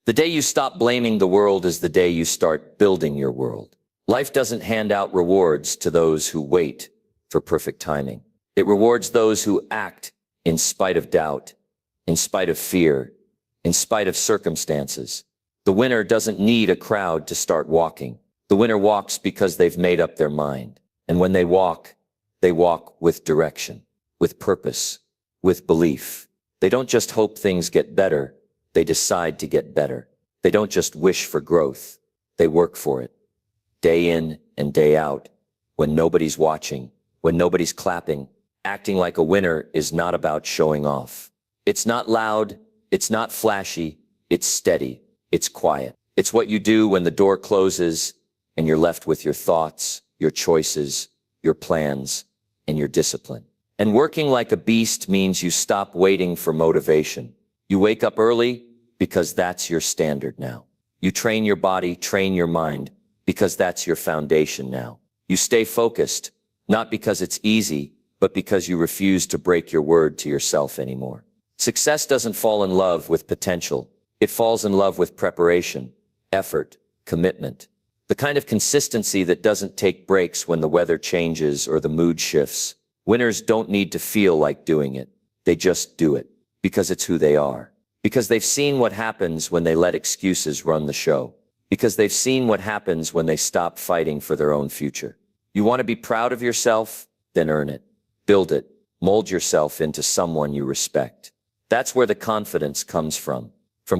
The day you stop blaming the world is the day you start building your world. Life doesn't hand out rewards to those who wait for perfect timing. It rewards those who act in spite of doubt, in spite of fear, in spite of circumstances. The winner doesn't need a crowd to start walking. The winner walks because they've made up their mind. And when they walk with direction, with purpose, with belief. They don't just hope things get better. They decide to get better. They don't just wish for growth. They work for it. Day in and day out. When nobody's watching, when nobody's clapping, acting like a winner is not about showing off. It's not loud. It's not flashy. It's steady. It's quiet. It's what you do when the door closes and you're left with your thoughts, your choices, your plans, and your discipline. And working like a beast means you stop waiting for motivation. You wake up early because that's your standard now. You train your body, train your mind, because that's your foundation now. You stay focused, not because it's easy, but because you refuse to break your word to yourself anymore. Success doesn't fall in love with potential. It falls in love with preparation, effort, commitment. The kind of consistency that doesn't take breaks when the weather changes or the mood shifts. Winners don't need to feel like doing it. They just do it because it's who they are. Because they've seen what happens when they let excuses run the show. Because they've seen what happens when they stop fighting for their own future. You want to be proud of yourself? Then earn it. Build it. Mold yourself into someone you respect. That's where the confidence comes from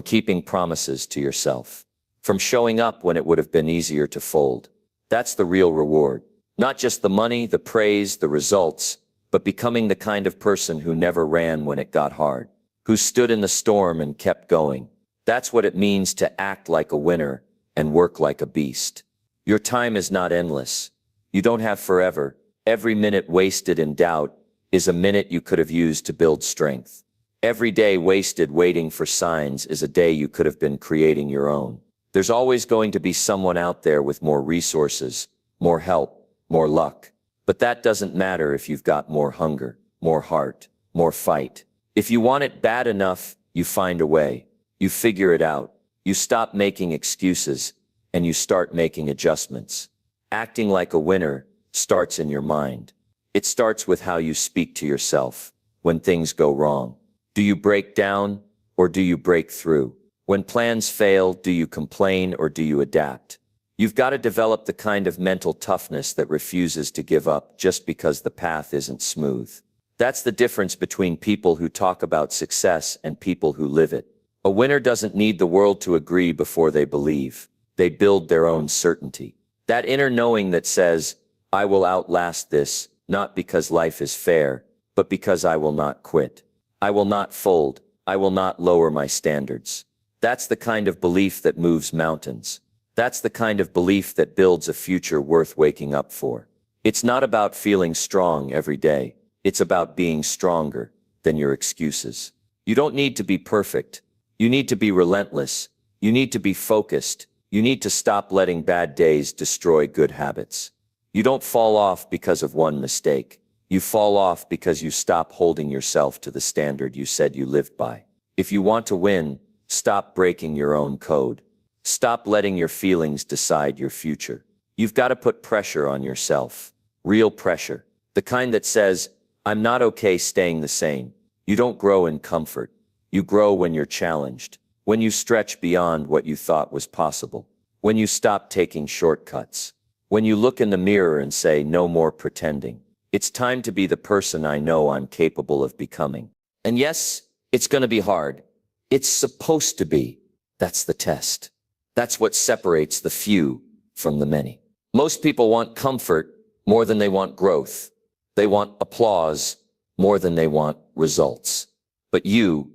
keeping promises to yourself, from showing up when it would have been easier to fold. That's the real reward. Not just the money, the praise, the results, but becoming the kind of person who never ran when it got hard, who stood in the storm and kept going. That's what it means to act like a winner and work like a beast. Your time is not endless. You don't have forever. Every minute wasted in doubt is a minute you could have used to build strength. Every day wasted waiting for signs is a day you could have been creating your own. There's always going to be someone out there with more resources, more help, more luck. But that doesn't matter if you've got more hunger, more heart, more fight. If you want it bad enough, you find a way. You figure it out. You stop making excuses, and you start making adjustments. Acting like a winner starts in your mind. It starts with how you speak to yourself when things go wrong. Do you break down, or do you break through? When plans fail, do you complain or do you adapt? You've got to develop the kind of mental toughness that refuses to give up just because the path isn't smooth. That's the difference between people who talk about success and people who live it. A winner doesn't need the world to agree before they believe. They build their own certainty. That inner knowing that says, I will outlast this, not because life is fair, but because I will not quit. I will not fold. I will not lower my standards. That's the kind of belief that moves mountains. That's the kind of belief that builds a future worth waking up for. It's not about feeling strong every day. It's about being stronger than your excuses. You don't need to be perfect. You need to be relentless. You need to be focused. You need to stop letting bad days destroy good habits. You don't fall off because of one mistake. You fall off because you stop holding yourself to the standard you said you lived by. If you want to win, stop breaking your own code. Stop letting your feelings decide your future. You've got to put pressure on yourself. Real pressure. The kind that says, I'm not okay staying the same. You don't grow in comfort. You grow when you're challenged. When you stretch beyond what you thought was possible. When you stop taking shortcuts. When you look in the mirror and say, no more pretending. It's time to be the person I know I'm capable of becoming. And yes, it's going to be hard. It's supposed to be. That's the test. That's what separates the few from the many. Most people want comfort more than they want growth. They want applause more than they want results. But you,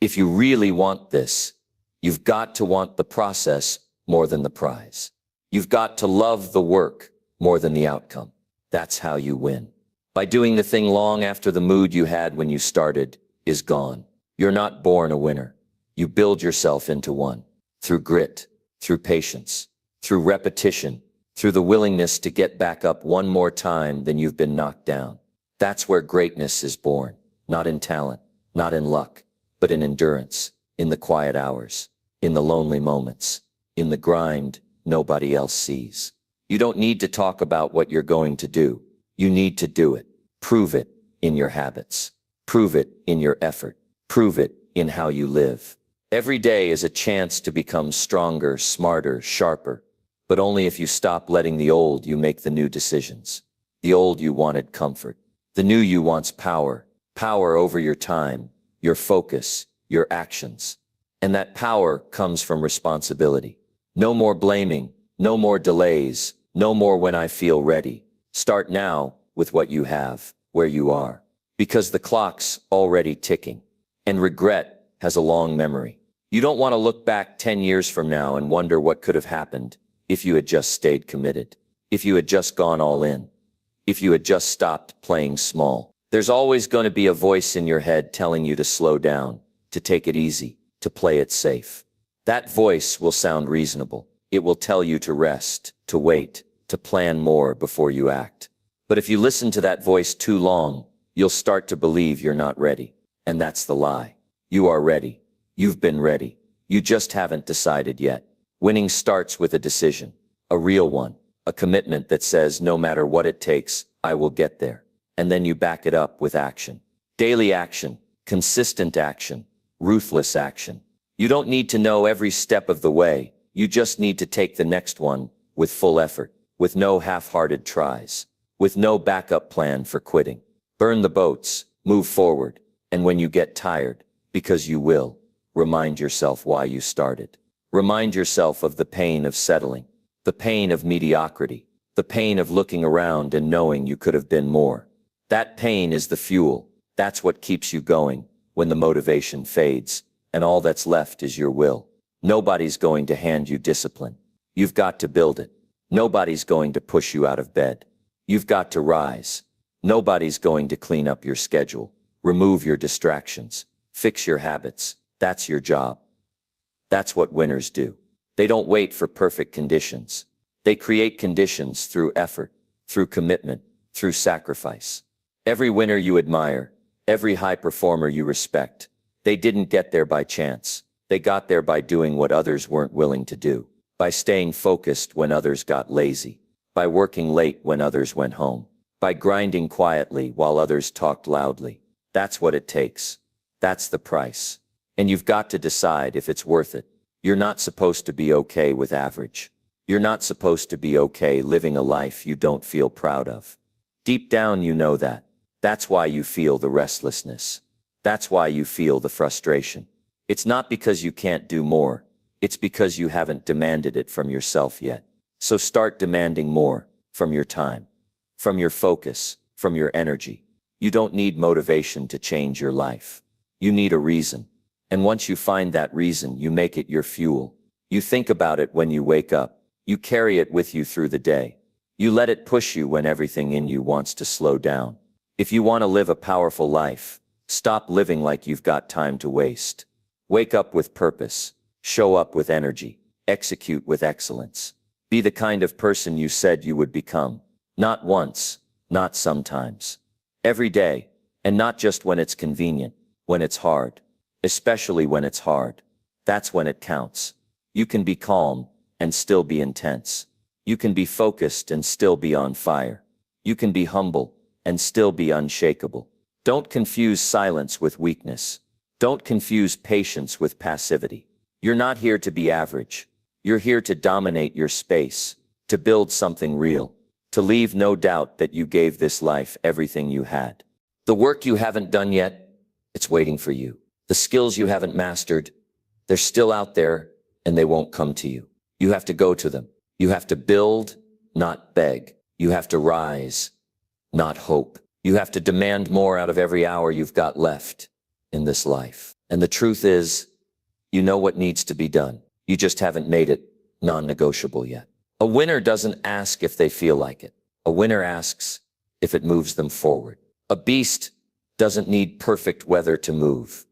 if you really want this, you've got to want the process more than the prize. You've got to love the work more than the outcome. That's how you win. By doing the thing long after the mood you had when you started is gone. You're not born a winner. You build yourself into one. Through grit, through patience, through repetition, through the willingness to get back up one more time than you've been knocked down. That's where greatness is born. Not in talent, not in luck, but in endurance. in the quiet hours, in the lonely moments, in the grind nobody else sees. You don't need to talk about what you're going to do. You need to do it. Prove it in your habits. Prove it in your effort. Prove it in how you live. Every day is a chance to become stronger, smarter, sharper, but only if you stop letting the old you make the new decisions. The old you wanted comfort. The new you wants power. Power over your time, your focus, your actions. And that power comes from responsibility. No more blaming, no more delays, no more when I feel ready. Start now with what you have, where you are. Because the clock's already ticking. And regret has a long memory. You don't want to look back 10 years from now and wonder what could have happened if you had just stayed committed. If you had just gone all in. If you had just stopped playing small. There's always going to be a voice in your head telling you to slow down, to take it easy, to play it safe. That voice will sound reasonable. It will tell you to rest, to wait, to plan more before you act. But if you listen to that voice too long, you'll start to believe you're not ready. And that's the lie. You are ready. You've been ready. You just haven't decided yet. Winning starts with a decision, a real one, a commitment that says no matter what it takes, I will get there. And then you back it up with action. Daily action, consistent action, ruthless action. You don't need to know every step of the way. You just need to take the next one with full effort, with no half-hearted tries, with no backup plan for quitting. Burn the boats, move forward, and when you get tired, because you will, remind yourself why you started. Remind yourself of the pain of settling, the pain of mediocrity, the pain of looking around and knowing you could have been more. That pain is the fuel. That's what keeps you going when the motivation fades and all that's left is your will. Nobody's going to hand you discipline. You've got to build it. Nobody's going to push you out of bed. You've got to rise. Nobody's going to clean up your schedule, remove your distractions, fix your habits. That's your job. That's what winners do. They don't wait for perfect conditions. They create conditions through effort, through commitment, through sacrifice. Every winner you admire, every high performer you respect, they didn't get there by chance. They got there by doing what others weren't willing to do, by staying focused when others got lazy, by working late when others went home, by grinding quietly while others talked loudly. That's what it takes. That's the price. And you've got to decide if it's worth it. You're not supposed to be okay with average. You're not supposed to be okay living a life you don't feel proud of. Deep down you know that. That's why you feel the restlessness. That's why you feel the frustration. It's not because you can't do more. It's because you haven't demanded it from yourself yet. So start demanding more from your time, from your focus, from your energy. You don't need motivation to change your life. You need a reason. And once you find that reason, you make it your fuel. You think about it when you wake up. You carry it with you through the day. You let it push you when everything in you wants to slow down. If you want to live a powerful life, stop living like you've got time to waste. Wake up with purpose. Show up with energy. Execute with excellence. Be the kind of person you said you would become. Not once, not sometimes. Every day, and not just when it's convenient, when it's hard. Especially when it's hard. That's when it counts. You can be calm and still be intense. You can be focused and still be on fire. You can be humble and still be unshakable. Don't confuse silence with weakness. Don't confuse patience with passivity. You're not here to be average. You're here to dominate your space, to build something real, to leave no doubt that you gave this life everything you had. The work you haven't done yet, it's waiting for you. The skills you haven't mastered, they're still out there and they won't come to you. You have to go to them. You have to build, not beg. You have to rise, not hope. You have to demand more out of every hour you've got left in this life. And the truth is, you know what needs to be done. You just haven't made it non-negotiable yet. A winner doesn't ask if they feel like it. A winner asks if it moves them forward. A beast doesn't need perfect weather to move.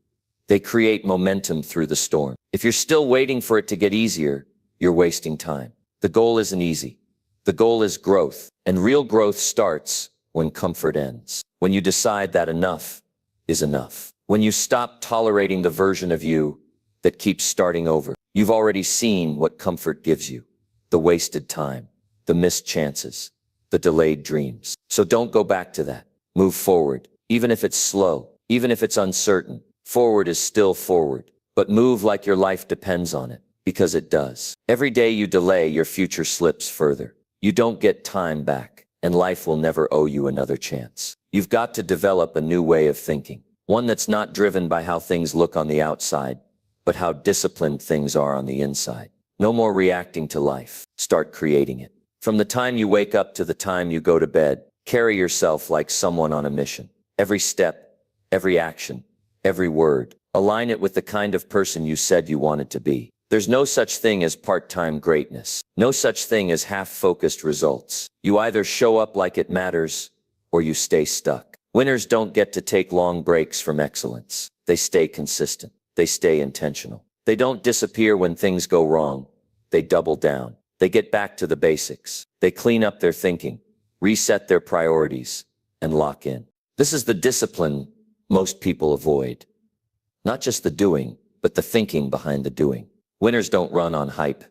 They create momentum through the storm. If you're still waiting for it to get easier, you're wasting time. The goal isn't easy. The goal is growth. And real growth starts when comfort ends. When you decide that enough is enough. When you stop tolerating the version of you that keeps starting over. You've already seen what comfort gives you. The wasted time, the missed chances, the delayed dreams. So don't go back to that. Move forward. Even if it's slow, even if it's uncertain, forward is still forward. But move like your life depends on it, because it does. Every day you delay, your future slips further. You don't get time back, and life will never owe you another chance. You've got to develop a new way of thinking, one that's not driven by how things look on the outside, but how disciplined things are on the inside. No more reacting to life. Start creating it. From the time you wake up to the time you go to bed, carry yourself like someone on a mission. Every step, every action, every word, align it with the kind of person you said you wanted to be. There's no such thing as part-time greatness. No such thing as half-focused results. You either show up like it matters, or you stay stuck. Winners don't get to take long breaks from excellence. They stay consistent. They stay intentional. They don't disappear when things go wrong. They double down. They get back to the basics. They clean up their thinking, reset their priorities, and lock in. This is the discipline most people avoid. Not just the doing, but the thinking behind the doing. Winners don't run on hype.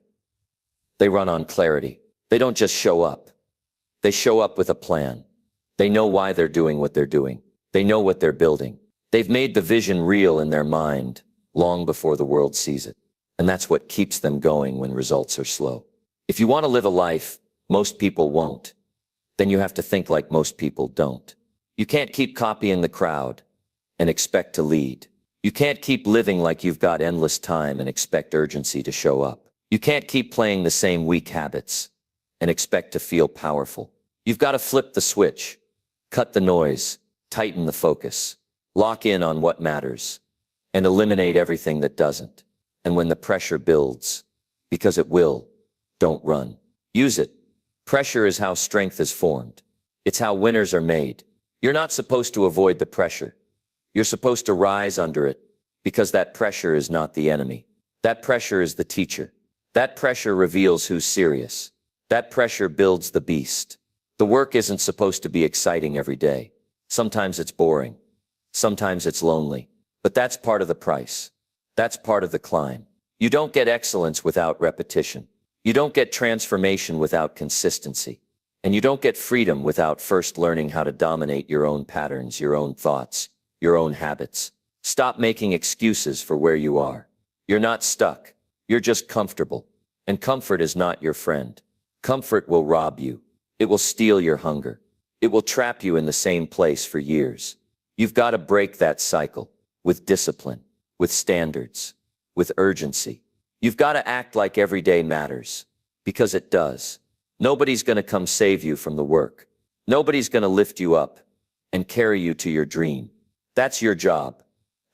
They run on clarity. They don't just show up. They show up with a plan. They know why they're doing what they're doing. They know what they're building. They've made the vision real in their mind long before the world sees it. And that's what keeps them going when results are slow. If you want to live a life most people won't, then you have to think like most people don't. You can't keep copying the crowd and expect to lead. You can't keep living like you've got endless time and expect urgency to show up. You can't keep playing the same weak habits and expect to feel powerful. You've got to flip the switch, cut the noise, tighten the focus, lock in on what matters, and eliminate everything that doesn't. And when the pressure builds, because it will, don't run. Use it. Pressure is how strength is formed. It's how winners are made. You're not supposed to avoid the pressure. You're supposed to rise under it, because that pressure is not the enemy. That pressure is the teacher. That pressure reveals who's serious. That pressure builds the beast. The work isn't supposed to be exciting every day. Sometimes it's boring. Sometimes it's lonely. But that's part of the price. That's part of the climb. You don't get excellence without repetition. You don't get transformation without consistency. And you don't get freedom without first learning how to dominate your own patterns, your own thoughts, your own habits. Stop making excuses for where you are. You're not stuck. You're just comfortable. And comfort is not your friend. Comfort will rob you. It will steal your hunger. It will trap you in the same place for years. You've got to break that cycle with discipline, with standards, with urgency. You've got to act like every day matters, because it does. Nobody's going to come save you from the work. Nobody's going to lift you up and carry you to your dream. That's your job.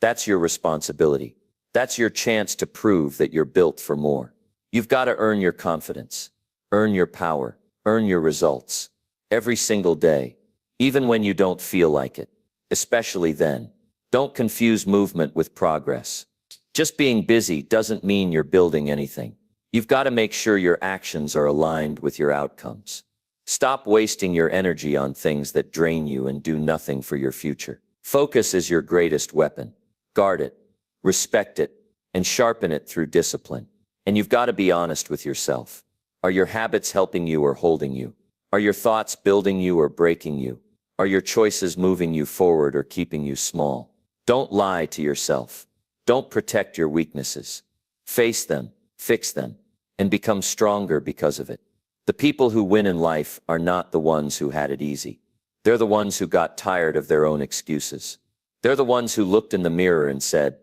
That's your responsibility. That's your chance to prove that you're built for more. You've got to earn your confidence, earn your power, earn your results. Every single day, even when you don't feel like it, especially then. Don't confuse movement with progress. Just being busy doesn't mean you're building anything. You've got to make sure your actions are aligned with your outcomes. Stop wasting your energy on things that drain you and do nothing for your future. Focus is your greatest weapon. Guard it, respect it, and sharpen it through discipline. And you've got to be honest with yourself. Are your habits helping you or holding you? Are your thoughts building you or breaking you? Are your choices moving you forward or keeping you small? Don't lie to yourself. Don't protect your weaknesses. Face them, fix them, and become stronger because of it. The people who win in life are not the ones who had it easy. They're the ones who got tired of their own excuses. They're the ones who looked in the mirror and said,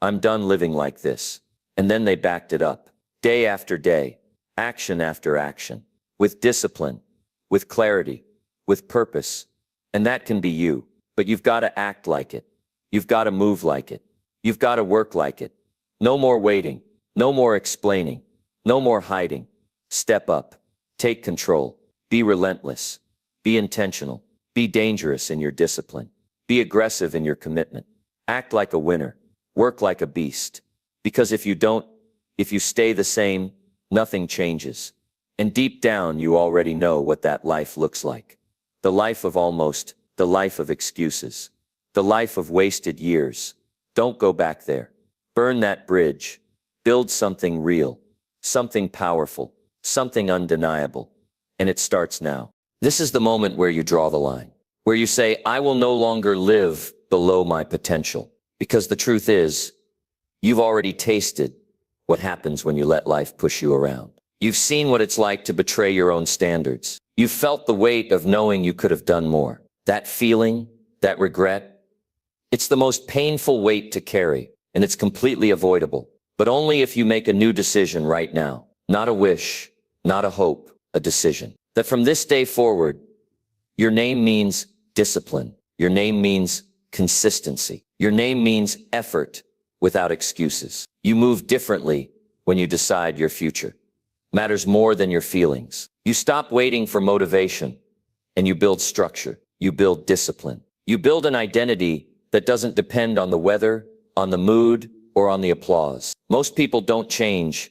"I'm done living like this." And then they backed it up, day after day, action after action, with discipline, with clarity, with purpose. And that can be you, but you've got to act like it. You've got to move like it. You've got to work like it. No more waiting. No more explaining. No more hiding. Step up. Take control. Be relentless. Be intentional. Be dangerous in your discipline. Be aggressive in your commitment. Act like a winner. Work like a beast. Because if you don't, if you stay the same, nothing changes. And deep down, you already know what that life looks like. The life of almost, the life of excuses. The life of wasted years. Don't go back there. Burn that bridge. Build something real, something powerful, something undeniable. And it starts now. This is the moment where you draw the line, where you say, I will no longer live below my potential. Because the truth is, you've already tasted what happens when you let life push you around. You've seen what it's like to betray your own standards. You've felt the weight of knowing you could have done more. That feeling, that regret, it's the most painful weight to carry, and it's completely avoidable. But only if you make a new decision right now. Not a wish, not a hope, a decision. That from this day forward, your name means discipline. Your name means consistency. Your name means effort without excuses. You move differently when you decide your future matters more than your feelings. You stop waiting for motivation and you build structure. You build discipline. You build an identity that doesn't depend on the weather, on the mood, or on the applause. Most people don't change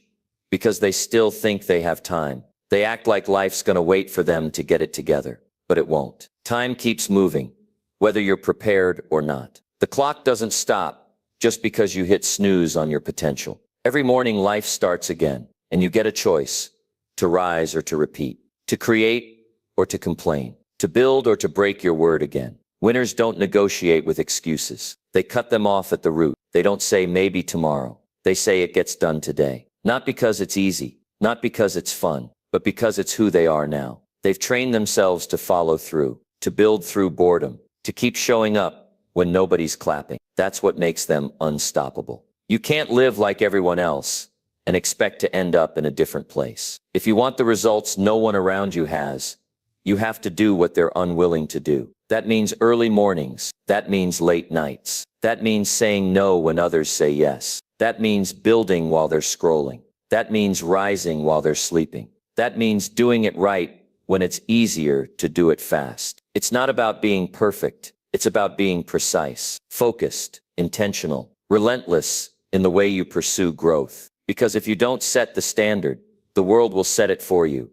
because they still think they have time. They act like life's gonna wait for them to get it together, but it won't. Time keeps moving, whether you're prepared or not. The clock doesn't stop just because you hit snooze on your potential. Every morning life starts again, and you get a choice to rise or to repeat, to create or to complain, to build or to break your word again. Winners don't negotiate with excuses. They cut them off at the root. They don't say maybe tomorrow. They say it gets done today. Not because it's easy, not because it's fun, but because it's who they are now. They've trained themselves to follow through, to build through boredom, to keep showing up when nobody's clapping. That's what makes them unstoppable. You can't live like everyone else and expect to end up in a different place. If you want the results no one around you has, you have to do what they're unwilling to do. That means early mornings. That means late nights. That means saying no when others say yes. That means building while they're scrolling. That means rising while they're sleeping. That means doing it right when it's easier to do it fast. It's not about being perfect. It's about being precise, focused, intentional, relentless in the way you pursue growth. Because if you don't set the standard, the world will set it for you,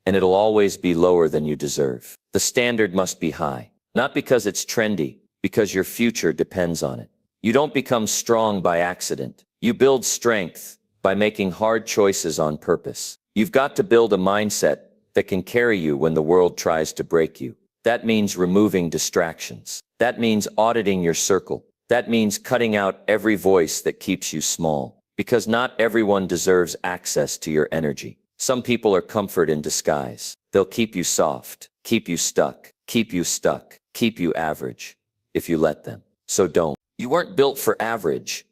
and it'll always be lower than you deserve. The standard must be high, not because it's trendy, because your future depends on it. You don't become strong by accident. You build strength by making hard choices on purpose. You've got to build a mindset that can carry you when the world tries to break you. That means removing distractions. That means auditing your circle. That means cutting out every voice that keeps you small. Because not everyone deserves access to your energy. Some people are comfort in disguise. They'll keep you soft, keep you stuck, keep you average, if you let them. So don't. You weren't built for average.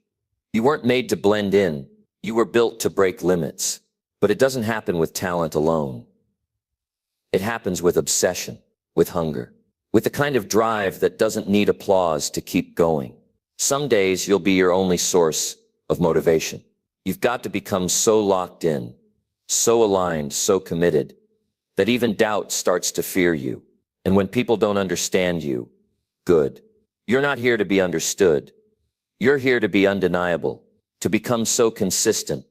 You weren't made to blend in. You were built to break limits. But it doesn't happen with talent alone. It happens with obsession, with hunger, with the kind of drive that doesn't need applause to keep going. Some days you'll be your only source of motivation. You've got to become so locked in, so aligned, so committed, that even doubt starts to fear you. And when people don't understand you, good. You're not here to be understood. You're here to be undeniable, to become so consistent.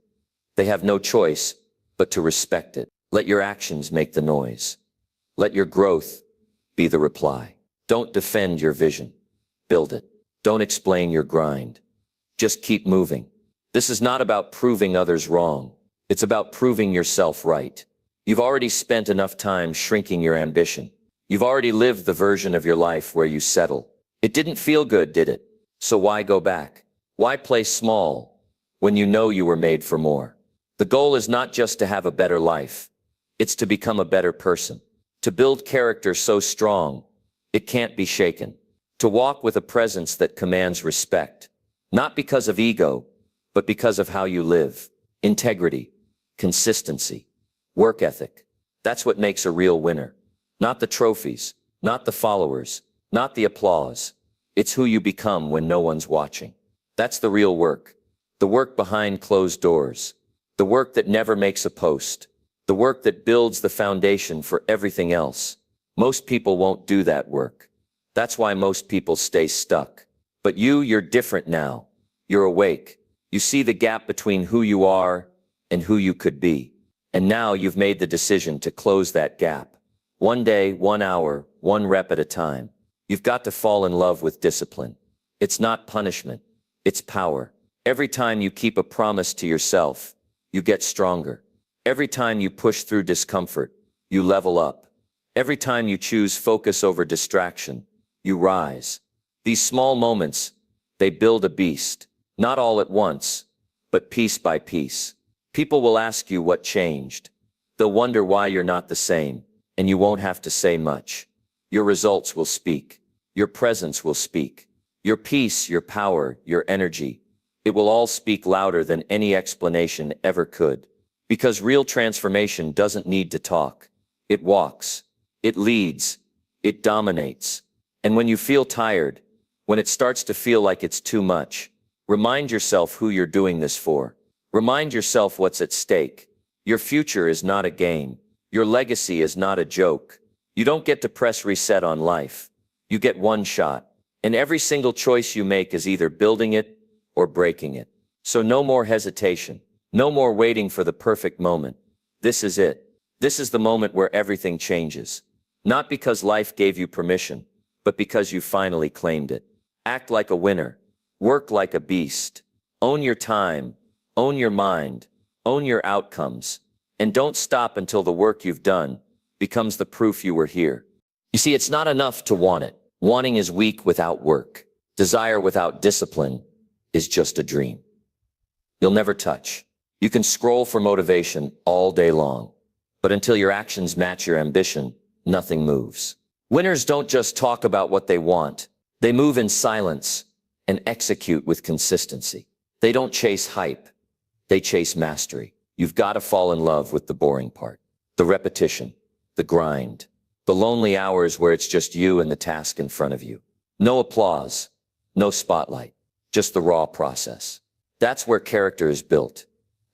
They have no choice but to respect it. Let your actions make the noise. Let your growth be the reply. Don't defend your vision. Build it. Don't explain your grind. Just keep moving. This is not about proving others wrong. It's about proving yourself right. You've already spent enough time shrinking your ambition. You've already lived the version of your life where you settle. It didn't feel good, did it? So why go back? Why play small when you know you were made for more? The goal is not just to have a better life. It's to become a better person. To build character so strong, it can't be shaken. To walk with a presence that commands respect. Not because of ego, but because of how you live. Integrity, consistency, work ethic. That's what makes a real winner. Not the trophies, not the followers, not the applause. It's who you become when no one's watching. That's the real work. The work behind closed doors. The work that never makes a post. The work that builds the foundation for everything else. Most people won't do that work. That's why most people stay stuck. But you're different now. You're awake. You see the gap between who you are and who you could be. And now you've made the decision to close that gap. One day, 1 hour, 1 rep at a time. You've got to fall in love with discipline. It's not punishment. It's power. Every time you keep a promise to yourself, you get stronger. Every time you push through discomfort, you level up. Every time you choose focus over distraction, you rise. These small moments, they build a beast, not all at once, but piece by piece. People will ask you what changed. They'll wonder why you're not the same, and you won't have to say much. Your results will speak. Your presence will speak. Your peace, your power, your energy. It will all speak louder than any explanation ever could. Because real transformation doesn't need to talk. It walks. It leads. It dominates. And when you feel tired, when it starts to feel like it's too much, remind yourself who you're doing this for. Remind yourself what's at stake. Your future is not a game. Your legacy is not a joke. You don't get to press reset on life. You get one shot. And every single choice you make is either building it or breaking it. So no more hesitation. No more waiting for the perfect moment. This is it. This is the moment where everything changes. Not because life gave you permission, but because you finally claimed it. Act like a winner. Work like a beast. Own your time. Own your mind. Own your outcomes. And don't stop until the work you've done becomes the proof you were here. You see, it's not enough to want it. Wanting is weak without work. Desire without discipline is just a dream you'll never touch. You can scroll for motivation all day long, but until your actions match your ambition, nothing moves. Winners don't just talk about what they want. They move in silence and execute with consistency. They don't chase hype. They chase mastery. You've got to fall in love with the boring part, the repetition, the grind, the lonely hours where it's just you and the task in front of you. No applause, no spotlight, just the raw process. That's where character is built.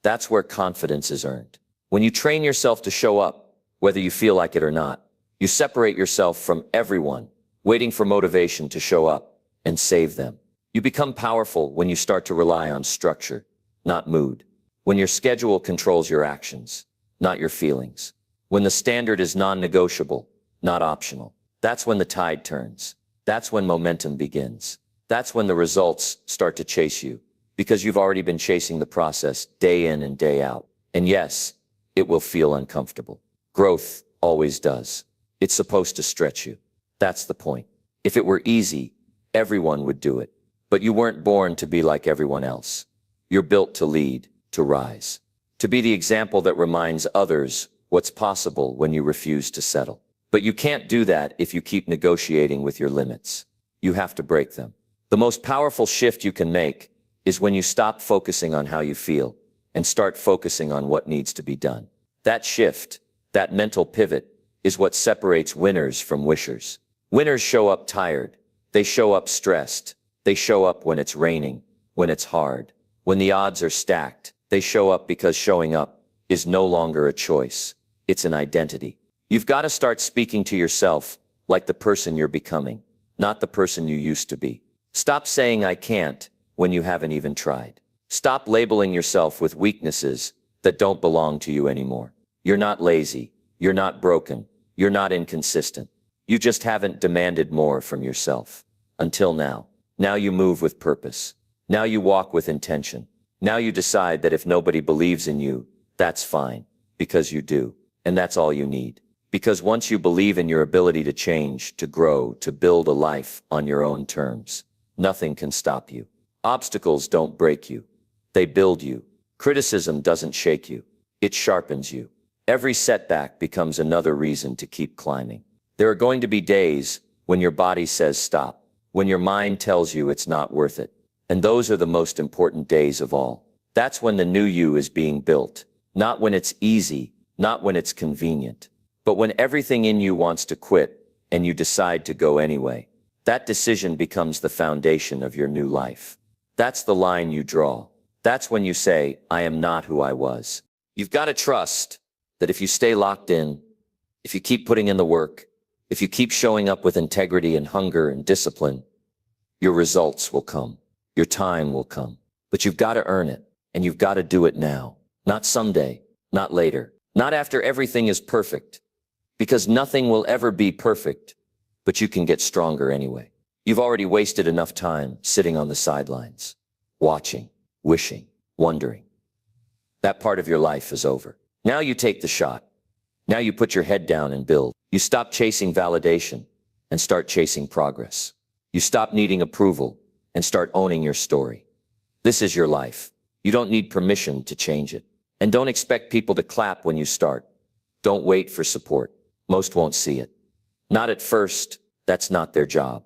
That's where confidence is earned. When you train yourself to show up, whether you feel like it or not, you separate yourself from everyone, waiting for motivation to show up and save them. You become powerful when you start to rely on structure, not mood. When your schedule controls your actions, not your feelings. When the standard is non-negotiable, not optional. That's when the tide turns. That's when momentum begins. That's when the results start to chase you, because you've already been chasing the process day in and day out. And yes, it will feel uncomfortable. Growth always does. It's supposed to stretch you. That's the point. If it were easy, everyone would do it. But you weren't born to be like everyone else. You're built to lead, to rise, to be the example that reminds others what's possible when you refuse to settle. But you can't do that if you keep negotiating with your limits. You have to break them. The most powerful shift you can make is when you stop focusing on how you feel and start focusing on what needs to be done. That shift, that mental pivot, is what separates winners from wishers. Winners show up tired. They show up stressed. They show up when it's raining, when it's hard, when the odds are stacked. They show up because showing up is no longer a choice. It's an identity. You've got to start speaking to yourself like the person you're becoming, not the person you used to be. Stop saying I can't when you haven't even tried. Stop labeling yourself with weaknesses that don't belong to you anymore. You're not lazy. You're not broken. You're not inconsistent. You just haven't demanded more from yourself. Until now. Now you move with purpose. Now you walk with intention. Now you decide that if nobody believes in you, that's fine, because you do. And that's all you need. Because once you believe in your ability to change, to grow, to build a life on your own terms, nothing can stop you. Obstacles don't break you. They build you. Criticism doesn't shake you. It sharpens you. Every setback becomes another reason to keep climbing. There are going to be days when your body says stop, when your mind tells you it's not worth it. And those are the most important days of all. That's when the new you is being built. Not when it's easy, not when it's convenient, but when everything in you wants to quit and you decide to go anyway. That decision becomes the foundation of your new life. That's the line you draw. That's when you say, I am not who I was. You've got to trust that if you stay locked in, if you keep putting in the work, if you keep showing up with integrity and hunger and discipline, your results will come. Your time will come. But you've got to earn it, and you've got to do it now. Not someday, not later, not after everything is perfect, because nothing will ever be perfect, but you can get stronger anyway. You've already wasted enough time sitting on the sidelines, watching, wishing, wondering. That part of your life is over. Now you take the shot. Now you put your head down and build. You stop chasing validation and start chasing progress. You stop needing approval and start owning your story. This is your life. You don't need permission to change it. And don't expect people to clap when you start. Don't wait for support. Most won't see it. Not at first. That's not their job.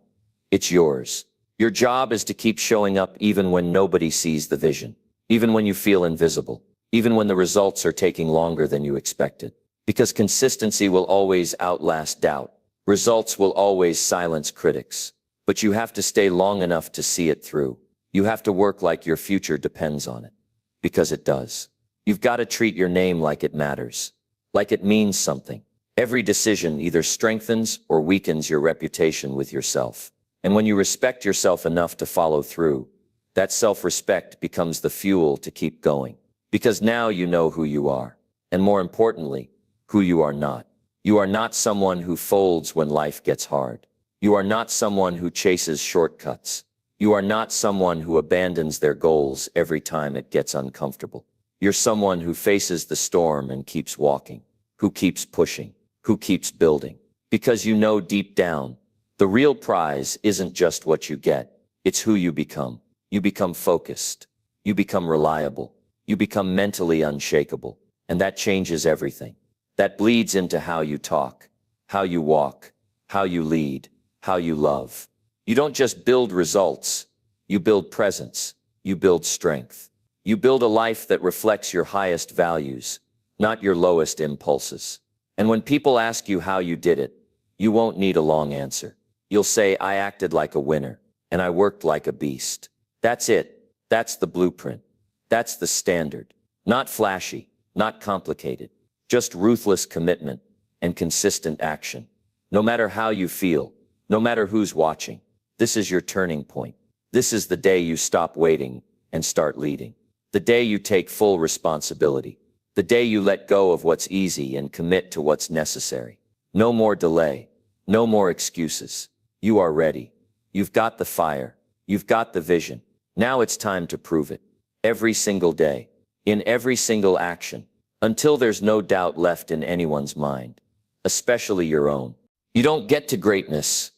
It's yours. Your job is to keep showing up even when nobody sees the vision, even when you feel invisible, even when the results are taking longer than you expected. Because consistency will always outlast doubt. Results will always silence critics. But you have to stay long enough to see it through. You have to work like your future depends on it. Because it does. You've got to treat your name like it matters. Like it means something. Every decision either strengthens or weakens your reputation with yourself. And when you respect yourself enough to follow through, that self-respect becomes the fuel to keep going. Because now you know who you are. And more importantly, who you are not. You are not someone who folds when life gets hard. You are not someone who chases shortcuts. You are not someone who abandons their goals every time it gets uncomfortable. You're someone who faces the storm and keeps walking, who keeps pushing, who keeps building. Because you know deep down, the real prize isn't just what you get, it's who you become. You become focused. You become reliable. You become mentally unshakable. And that changes everything. That bleeds into how you talk, how you walk, how you lead, how you love. You don't just build results. You build presence. You build strength. You build a life that reflects your highest values, not your lowest impulses. And when people ask you how you did it, you won't need a long answer. You'll say, I acted like a winner, and I worked like a beast. That's it. That's the blueprint. That's the standard. Not flashy, not complicated. Just ruthless commitment and consistent action. No matter how you feel, no matter who's watching, this is your turning point. This is the day you stop waiting and start leading. The day you take full responsibility. The day you let go of what's easy and commit to what's necessary. No more delay. No more excuses. You are ready. You've got the fire. You've got the vision. Now it's time to prove it. Every single day. In every single action. Until there's no doubt left in anyone's mind. Especially your own. You don't get to greatness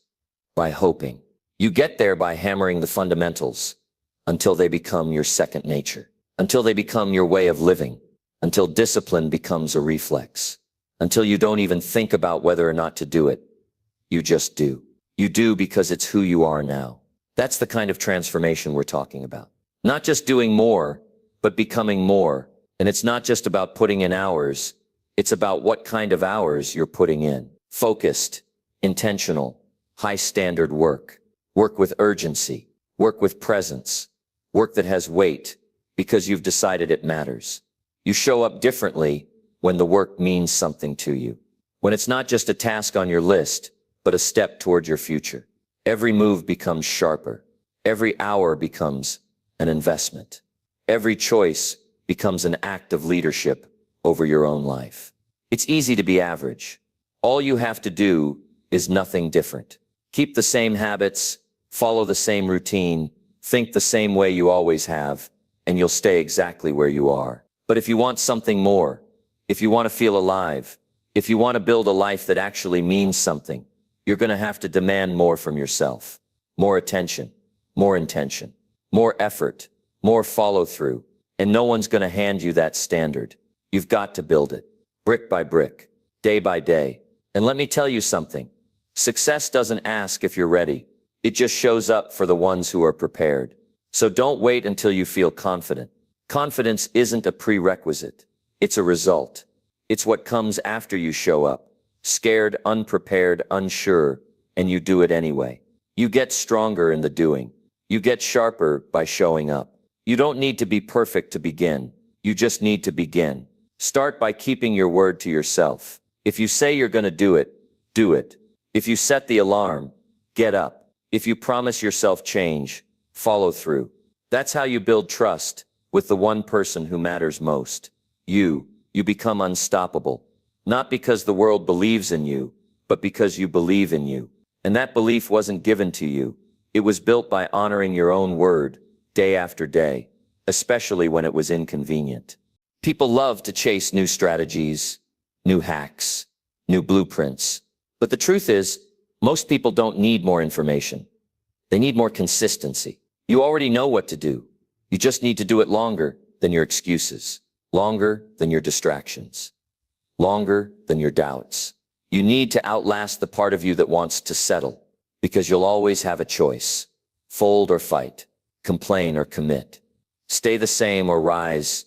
by hoping. You get there by hammering the fundamentals until they become your second nature. Until they become your way of living. Until discipline becomes a reflex. Until you don't even think about whether or not to do it. You just do. You do because it's who you are now. That's the kind of transformation we're talking about. Not just doing more, but becoming more. And it's not just about putting in hours. It's about what kind of hours you're putting in. Focused, intentional, high-standard work. Work with urgency. Work with presence. Work that has weight because you've decided it matters. You show up differently when the work means something to you. When it's not just a task on your list, but a step toward your future. Every move becomes sharper. Every hour becomes an investment. Every choice becomes an act of leadership over your own life. It's easy to be average. All you have to do is nothing different. Keep the same habits, follow the same routine, think the same way you always have, and you'll stay exactly where you are. But if you want something more, if you want to feel alive, if you want to build a life that actually means something, you're going to have to demand more from yourself. More attention, more intention, more effort, more follow-through. And no one's going to hand you that standard. You've got to build it, brick by brick, day by day. And let me tell you something. Success doesn't ask if you're ready. It just shows up for the ones who are prepared. So don't wait until you feel confident. Confidence isn't a prerequisite. It's a result. It's what comes after you show up. Scared, unprepared, unsure, and you do it anyway. You get stronger in the doing. You get sharper by showing up. You don't need to be perfect to begin. You just need to begin. Start by keeping your word to yourself. If you say you're going to do it, do it. If you set the alarm, get up. If you promise yourself change, follow through. That's how you build trust with the one person who matters most. You become unstoppable. Not because the world believes in you, but because you believe in you. And that belief wasn't given to you. It was built by honoring your own word, day after day, especially when it was inconvenient. People love to chase new strategies, new hacks, new blueprints. But the truth is, most people don't need more information. They need more consistency. You already know what to do. You just need to do it longer than your excuses, longer than your distractions, longer than your doubts. You need to outlast the part of you that wants to settle, because you'll always have a choice. Fold or fight, complain or commit, stay the same or rise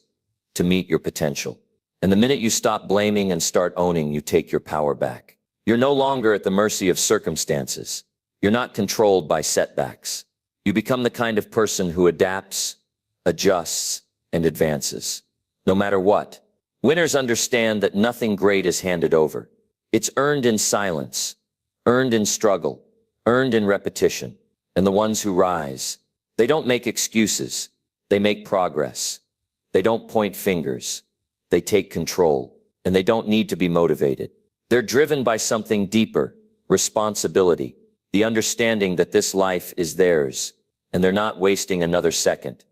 to meet your potential. And the minute you stop blaming and start owning, you take your power back. You're no longer at the mercy of circumstances. You're not controlled by setbacks. You become the kind of person who adapts, adjusts, and advances, no matter what. Winners understand that nothing great is handed over. It's earned in silence, earned in struggle, earned in repetition. And the ones who rise, they don't make excuses. They make progress. They don't point fingers. They take control. And they don't need to be motivated. They're driven by something deeper, responsibility, the understanding that this life is theirs, and they're not wasting another second,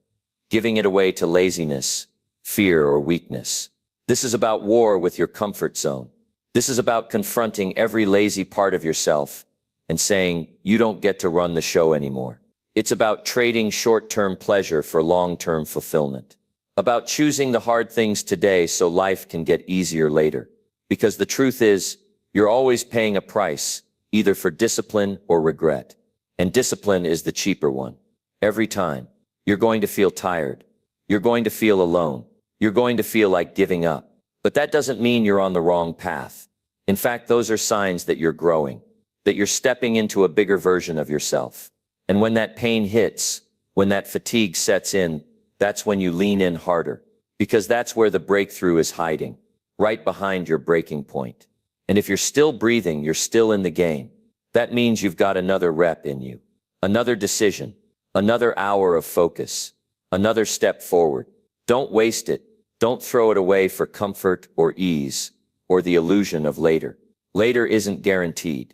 giving it away to laziness, fear, or weakness. This is about war with your comfort zone. This is about confronting every lazy part of yourself and saying, you don't get to run the show anymore. It's about trading short-term pleasure for long-term fulfillment. About choosing the hard things today so life can get easier later. Because the truth is, you're always paying a price, either for discipline or regret. And discipline is the cheaper one. Every time, you're going to feel tired. You're going to feel alone. You're going to feel like giving up. But that doesn't mean you're on the wrong path. In fact, those are signs that you're growing, that you're stepping into a bigger version of yourself. And when that pain hits, when that fatigue sets in, that's when you lean in harder. Because that's where the breakthrough is hiding, right behind your breaking point. And if you're still breathing, you're still in the game. That means you've got another rep in you, another decision, another hour of focus, another step forward. Don't waste it. Don't throw it away for comfort or ease or the illusion of later. Later isn't guaranteed.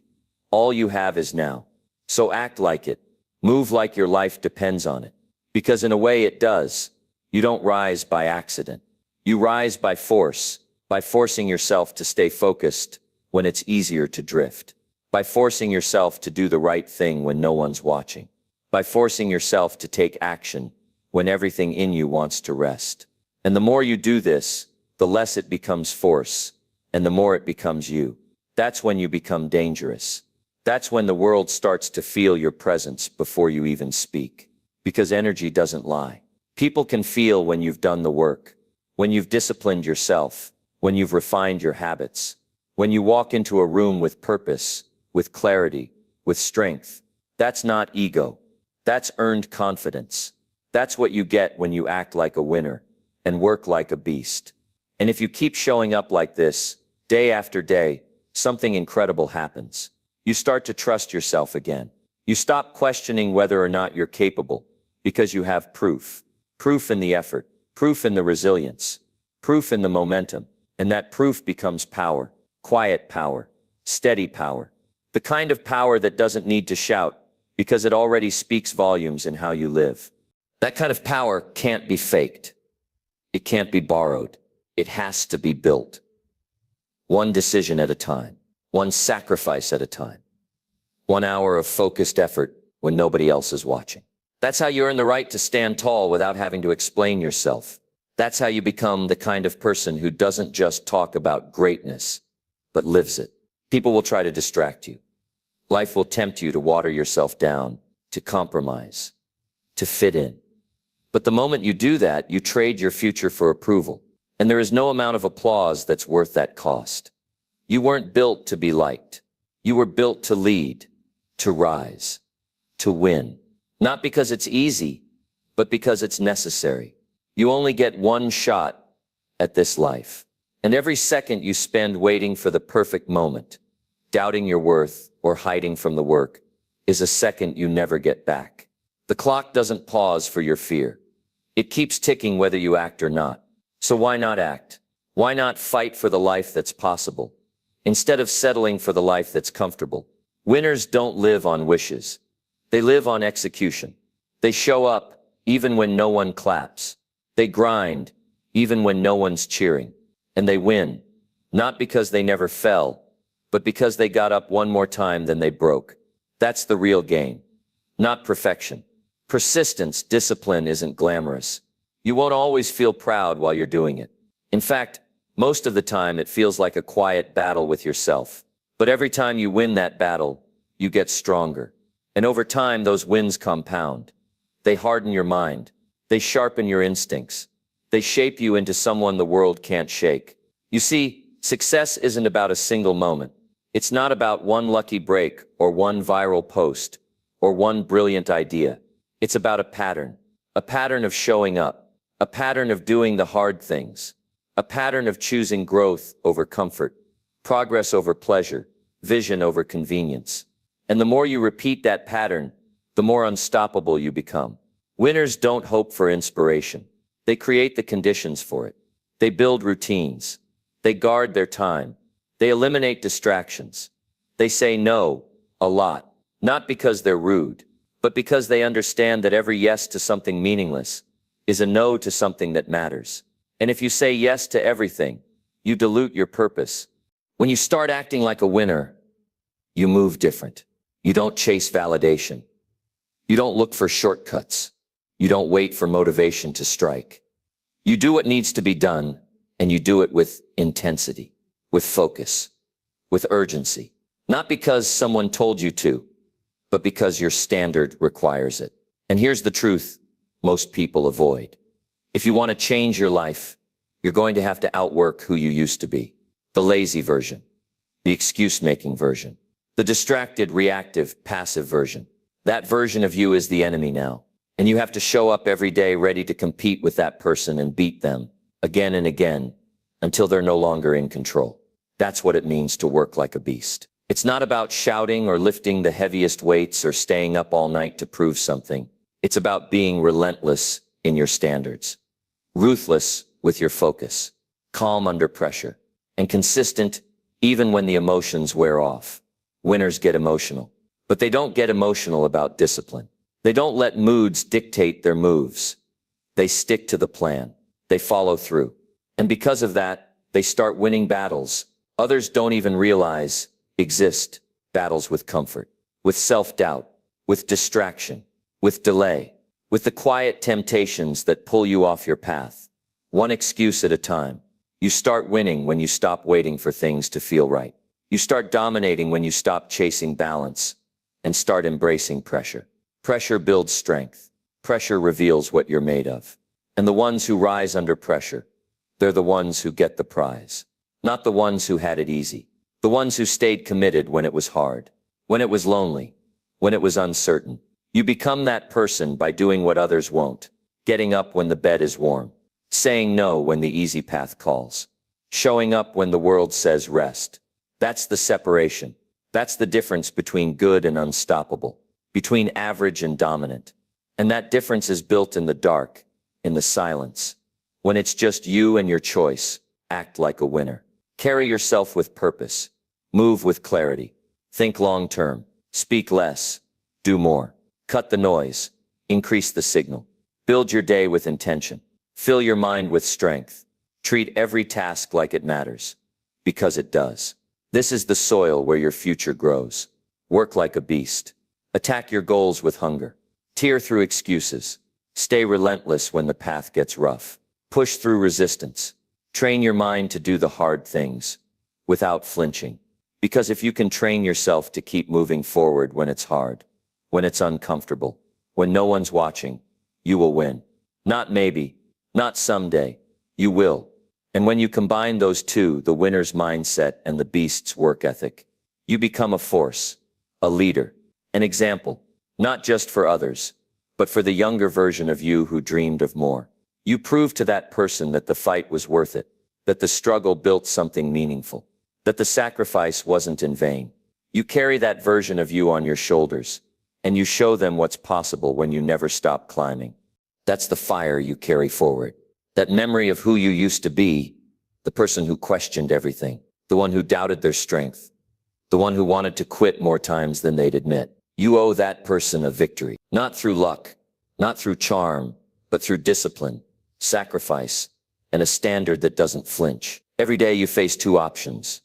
All you have is now. So act like it. Move like your life depends on it. Because in a way it does. You don't rise by accident. You rise by force, by forcing yourself to stay focused when it's easier to drift. By forcing yourself to do the right thing when no one's watching. By forcing yourself to take action when everything in you wants to rest. And the more you do this, the less it becomes force, and the more it becomes you. That's when you become dangerous. That's when the world starts to feel your presence before you even speak. Because energy doesn't lie. People can feel when you've done the work, when you've disciplined yourself, when you've refined your habits, when you walk into a room with purpose, with clarity, with strength. That's not ego. That's earned confidence. That's what you get when you act like a winner and work like a beast. And if you keep showing up like this, day after day, something incredible happens. You start to trust yourself again. You stop questioning whether or not you're capable, because you have proof. Proof in the effort, proof in the resilience, proof in the momentum. And that proof becomes power, quiet power, steady power. The kind of power that doesn't need to shout, because it already speaks volumes in how you live. That kind of power can't be faked. It can't be borrowed. It has to be built. One decision at a time. One sacrifice at a time. 1 hour of focused effort when nobody else is watching. That's how you earn the right to stand tall without having to explain yourself. That's how you become the kind of person who doesn't just talk about greatness, but lives it. People will try to distract you. Life will tempt you to water yourself down, to compromise, to fit in. But the moment you do that, you trade your future for approval. And there is no amount of applause that's worth that cost. You weren't built to be liked. You were built to lead, to rise, to win. Not because it's easy, but because it's necessary. You only get one shot at this life. And every second you spend waiting for the perfect moment, doubting your worth or hiding from the work, is a second you never get back. The clock doesn't pause for your fear. It keeps ticking whether you act or not. So why not act? Why not fight for the life that's possible, instead of settling for the life that's comfortable? Winners don't live on wishes. They live on execution. They show up even when no one claps. They grind, even when no one's cheering. And they win, not because they never fell, but because they got up one more time than they broke. That's the real game, not perfection. Persistence, discipline isn't glamorous. You won't always feel proud while you're doing it. In fact, most of the time it feels like a quiet battle with yourself. But every time you win that battle, you get stronger. And over time, those wins compound. They harden your mind. They sharpen your instincts. They shape you into someone the world can't shake. You see, success isn't about a single moment. It's not about one lucky break or one viral post or one brilliant idea. It's about a pattern of showing up, a pattern of doing the hard things, a pattern of choosing growth over comfort, progress over pleasure, vision over convenience. And the more you repeat that pattern, the more unstoppable you become. Winners don't hope for inspiration. They create the conditions for it. They build routines. They guard their time. They eliminate distractions. They say no a lot, not because they're rude, but because they understand that every yes to something meaningless is a no to something that matters. And if you say yes to everything, you dilute your purpose. When you start acting like a winner, you move different. You don't chase validation. You don't look for shortcuts. You don't wait for motivation to strike. You do what needs to be done, and you do it with intensity, with focus, with urgency. Not because someone told you to, but because your standard requires it. And here's the truth most people avoid. If you want to change your life, you're going to have to outwork who you used to be. The lazy version, the excuse-making version, the distracted, reactive, passive version. That version of you is the enemy now. And you have to show up every day ready to compete with that person and beat them again and again until they're no longer in control. That's what it means to work like a beast. It's not about shouting or lifting the heaviest weights or staying up all night to prove something. It's about being relentless in your standards, ruthless with your focus, calm under pressure, and consistent even when the emotions wear off. Winners get emotional, but they don't get emotional about discipline. They don't let moods dictate their moves. They stick to the plan. They follow through. And because of that, they start winning battles others don't even realize exist. Battles with comfort, with self-doubt, with distraction, with delay, with the quiet temptations that pull you off your path. One excuse at a time. You start winning when you stop waiting for things to feel right. You start dominating when you stop chasing balance and start embracing pressure. Pressure builds strength. Pressure reveals what you're made of. And the ones who rise under pressure, they're the ones who get the prize. Not the ones who had it easy. The ones who stayed committed when it was hard, when it was lonely, when it was uncertain. You become that person by doing what others won't. Getting up when the bed is warm. Saying no when the easy path calls. Showing up when the world says rest. That's the separation. That's the difference between good and unstoppable. Between average and dominant. And that difference is built in the dark, in the silence. When it's just you and your choice, act like a winner. Carry yourself with purpose. Move with clarity. Think long-term. Speak less. Do more. Cut the noise. Increase the signal. Build your day with intention. Fill your mind with strength. Treat every task like it matters. Because it does. This is the soil where your future grows. Work like a beast. Attack your goals with hunger. Tear through excuses. Stay relentless when the path gets rough. Push through resistance. Train your mind to do the hard things without flinching. Because if you can train yourself to keep moving forward when it's hard, when it's uncomfortable, when no one's watching, you will win. Not maybe, not someday, you will. And when you combine those two, the winner's mindset and the beast's work ethic, you become a force, a leader, an example, not just for others, but for the younger version of you who dreamed of more. You prove to that person that the fight was worth it, that the struggle built something meaningful, that the sacrifice wasn't in vain. You carry that version of you on your shoulders, and you show them what's possible when you never stop climbing. That's the fire you carry forward. That memory of who you used to be, the person who questioned everything, the one who doubted their strength, the one who wanted to quit more times than they'd admit. You owe that person a victory, not through luck, not through charm, but through discipline, sacrifice, and a standard that doesn't flinch. Every day you face two options: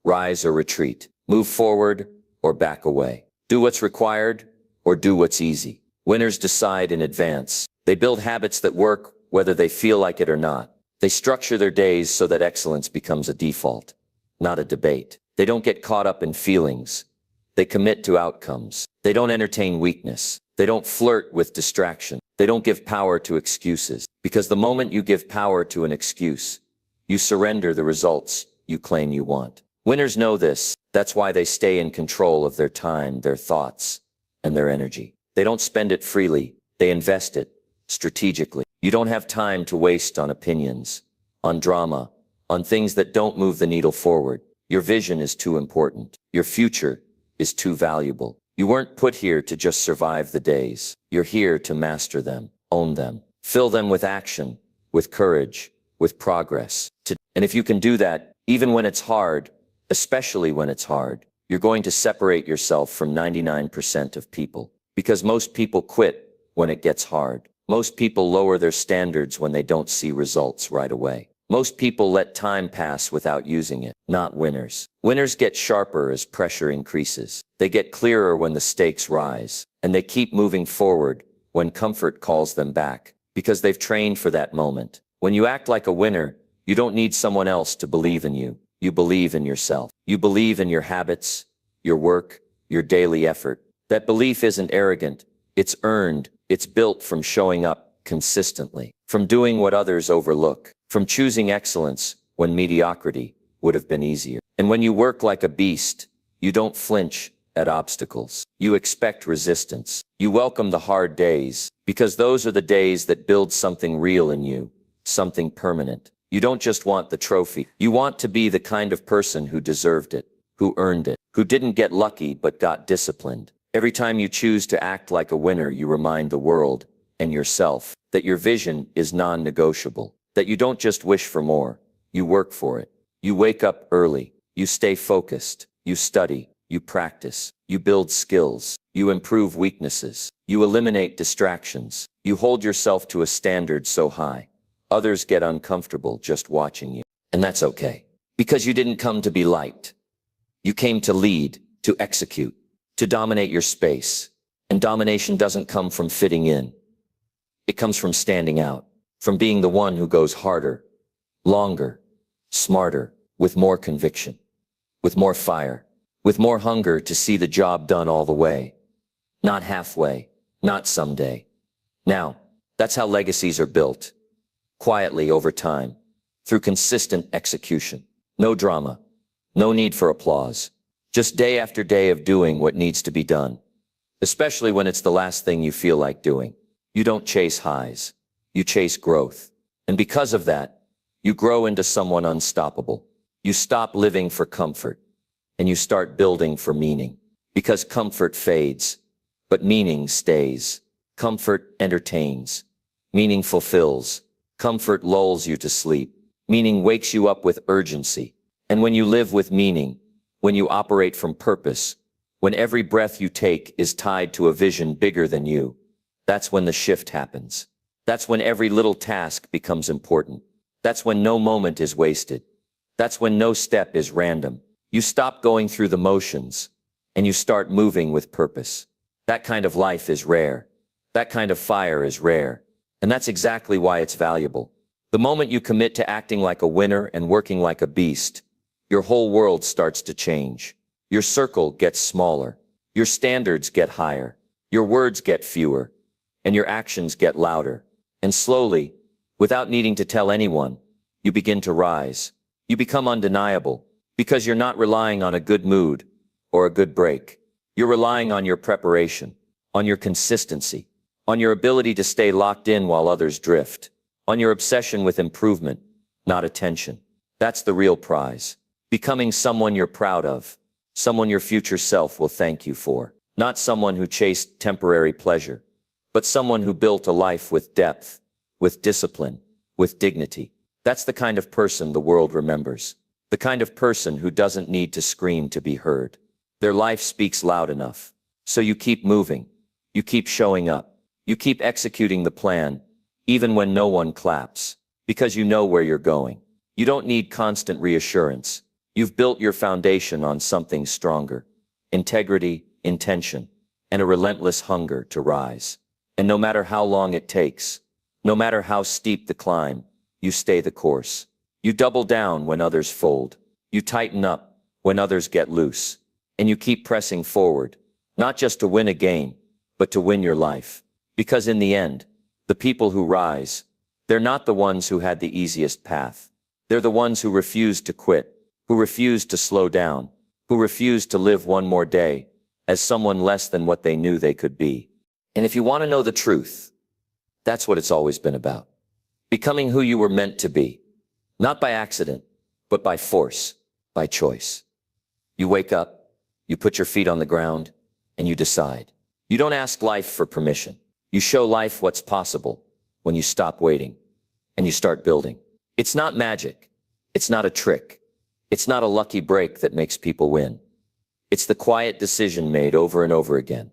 rise or retreat, move forward or back away, do what's required or do what's easy. Winners decide in advance. They build habits that work whether they feel like it or not. They structure their days so that excellence becomes a default, not a debate. They don't get caught up in feelings. They commit to outcomes. They don't entertain weakness. They don't flirt with distraction. They don't give power to excuses. Because the moment you give power to an excuse, you surrender the results you claim you want. Winners know this. That's why they stay in control of their time, their thoughts, and their energy. They don't spend it freely. They invest it strategically. You don't have time to waste on opinions, on drama, on things that don't move the needle forward. Your vision is too important. Your future is too valuable. You weren't put here to just survive the days. You're here to master them, own them, fill them with action, with courage, with progress. And if you can do that, even when it's hard, especially when it's hard, you're going to separate yourself from 99% of people. Because most people quit when it gets hard. Most people lower their standards when they don't see results right away. Most people let time pass without using it, not winners. Winners get sharper as pressure increases. They get clearer when the stakes rise. And they keep moving forward when comfort calls them back, because they've trained for that moment. When you act like a winner, you don't need someone else to believe in you. You believe in yourself. You believe in your habits, your work, your daily effort. That belief isn't arrogant. It's earned. It's built from showing up consistently, from doing what others overlook, from choosing excellence when mediocrity would have been easier. And when you work like a beast, you don't flinch at obstacles. You expect resistance. You welcome the hard days, because those are the days that build something real in you, something permanent. You don't just want the trophy. You want to be the kind of person who deserved it, who earned it, who didn't get lucky but got disciplined. Every time you choose to act like a winner, you remind the world and yourself that your vision is non-negotiable, that you don't just wish for more, you work for it. You wake up early, you stay focused, you study, you practice, you build skills, you improve weaknesses, you eliminate distractions, you hold yourself to a standard so high, others get uncomfortable just watching you. And that's okay, because you didn't come to be liked. You came to lead, to execute, to dominate your space. And domination doesn't come from fitting in. It comes from standing out, from being the one who goes harder, longer, smarter, with more conviction, with more fire, with more hunger to see the job done all the way. Not halfway, not someday. Now, that's how legacies are built. Quietly over time, through consistent execution. No drama, no need for applause. Just day after day of doing what needs to be done. Especially when it's the last thing you feel like doing. You don't chase highs. You chase growth. And because of that, you grow into someone unstoppable. You stop living for comfort, and you start building for meaning. Because comfort fades, but meaning stays. Comfort entertains. Meaning fulfills. Comfort lulls you to sleep. Meaning wakes you up with urgency. And when you live with meaning, when you operate from purpose, when every breath you take is tied to a vision bigger than you, that's when the shift happens. That's when every little task becomes important. That's when no moment is wasted. That's when no step is random. You stop going through the motions, and you start moving with purpose. That kind of life is rare. That kind of fire is rare. And that's exactly why it's valuable. The moment you commit to acting like a winner and working like a beast, your whole world starts to change. Your circle gets smaller. Your standards get higher. Your words get fewer. And your actions get louder. And slowly, without needing to tell anyone, you begin to rise. You become undeniable, because you're not relying on a good mood or a good break. You're relying on your preparation, on your consistency, on your ability to stay locked in while others drift, on your obsession with improvement, not attention. That's the real prize. Becoming someone you're proud of, someone your future self will thank you for. Not someone who chased temporary pleasure, but someone who built a life with depth, with discipline, with dignity. That's the kind of person the world remembers. The kind of person who doesn't need to scream to be heard. Their life speaks loud enough. So you keep moving. You keep showing up. You keep executing the plan, even when no one claps, because you know where you're going. You don't need constant reassurance. You've built your foundation on something stronger: integrity, intention, and a relentless hunger to rise. And no matter how long it takes, no matter how steep the climb, you stay the course. You double down when others fold. You tighten up when others get loose. And you keep pressing forward, not just to win a game, but to win your life. Because in the end, the people who rise, they're not the ones who had the easiest path. They're the ones who refused to quit, who refused to slow down, who refused to live one more day as someone less than what they knew they could be. And if you want to know the truth, that's what it's always been about. Becoming who you were meant to be. Not by accident, but by force, by choice. You wake up, you put your feet on the ground, and you decide. You don't ask life for permission. You show life what's possible when you stop waiting and you start building. It's not magic. It's not a trick. It's not a lucky break that makes people win. It's the quiet decision made over and over again.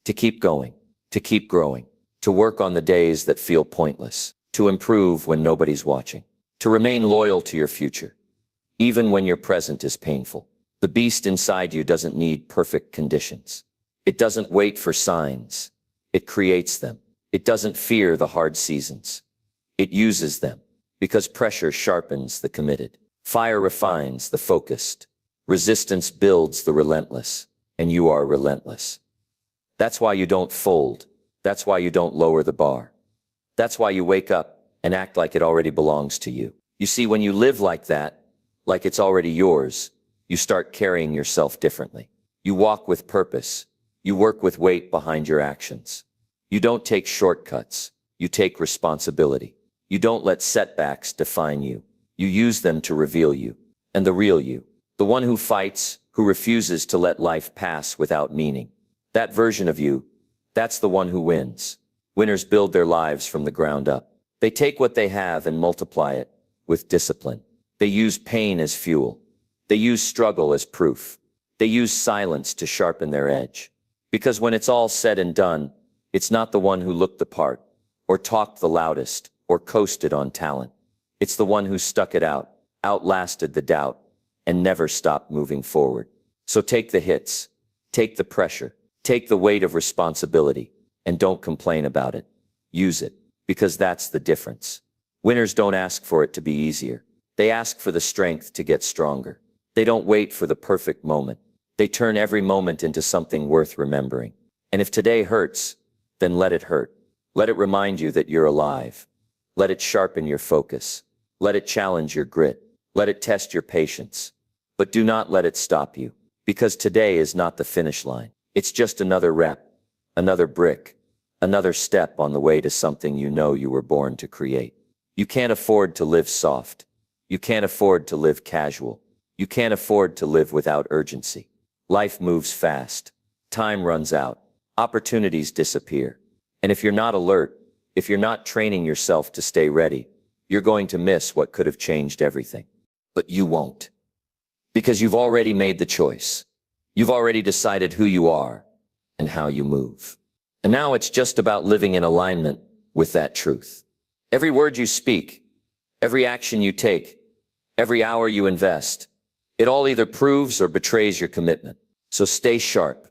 To keep going, to keep growing, to work on the days that feel pointless, to improve when nobody's watching, to remain loyal to your future, even when your present is painful. The beast inside you doesn't need perfect conditions. It doesn't wait for signs. It creates them. It doesn't fear the hard seasons. It uses them, because pressure sharpens the committed. Fire refines the focused. Resistance builds the relentless, and you are relentless. That's why you don't fold. That's why you don't lower the bar. That's why you wake up and act like it already belongs to you. You see, when you live like that, like it's already yours, you start carrying yourself differently. You walk with purpose. You work with weight behind your actions. You don't take shortcuts. You take responsibility. You don't let setbacks define you. You use them to reveal you. And the real you, the one who fights, who refuses to let life pass without meaning. That version of you, that's the one who wins. Winners build their lives from the ground up. They take what they have and multiply it with discipline. They use pain as fuel. They use struggle as proof. They use silence to sharpen their edge. Because when it's all said and done, it's not the one who looked the part, or talked the loudest, or coasted on talent. It's the one who stuck it out, outlasted the doubt, and never stopped moving forward. So take the hits, take the pressure, take the weight of responsibility, and don't complain about it. Use it, because that's the difference. Winners don't ask for it to be easier. They ask for the strength to get stronger. They don't wait for the perfect moment. They turn every moment into something worth remembering. And if today hurts, then let it hurt. Let it remind you that you're alive. Let it sharpen your focus. Let it challenge your grit. Let it test your patience. But do not let it stop you, because today is not the finish line. It's just another rep, another brick, another step on the way to something you know you were born to create. You can't afford to live soft. You can't afford to live casual. You can't afford to live without urgency. Life moves fast. Time runs out. Opportunities disappear. And if you're not alert, if you're not training yourself to stay ready, you're going to miss what could have changed everything. But you won't. Because you've already made the choice. You've already decided who you are and how you move. And now it's just about living in alignment with that truth. Every word you speak, every action you take, every hour you invest, it all either proves or betrays your commitment. So stay sharp,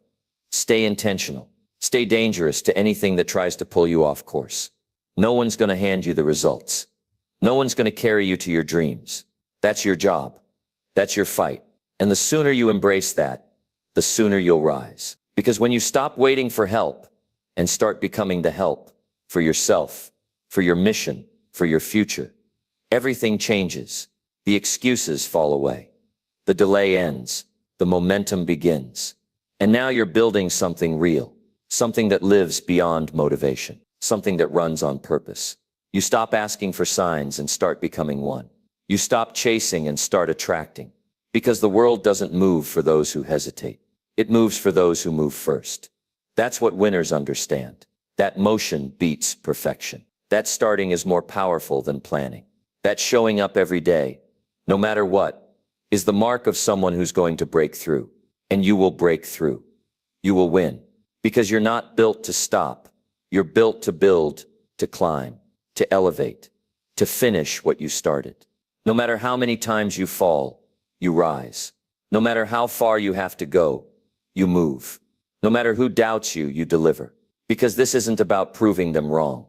stay intentional, stay dangerous to anything that tries to pull you off course. No one's going to hand you the results. No one's going to carry you to your dreams. That's your job. That's your fight. And the sooner you embrace that, the sooner you'll rise. Because when you stop waiting for help and start becoming the help for yourself, for your mission, for your future, everything changes. The excuses fall away. The delay ends. The momentum begins. And now you're building something real, something that lives beyond motivation, something that runs on purpose. You stop asking for signs and start becoming one. You stop chasing and start attracting. Because the world doesn't move for those who hesitate. It moves for those who move first. That's what winners understand. That motion beats perfection. That starting is more powerful than planning. That showing up every day, no matter what, is the mark of someone who's going to break through. And you will break through. You will win. Because you're not built to stop. You're built to build, to climb. to elevate, to finish what you started. No matter how many times you fall, you rise. No matter how far you have to go, you move. No matter who doubts you, you deliver. Because this isn't about proving them wrong.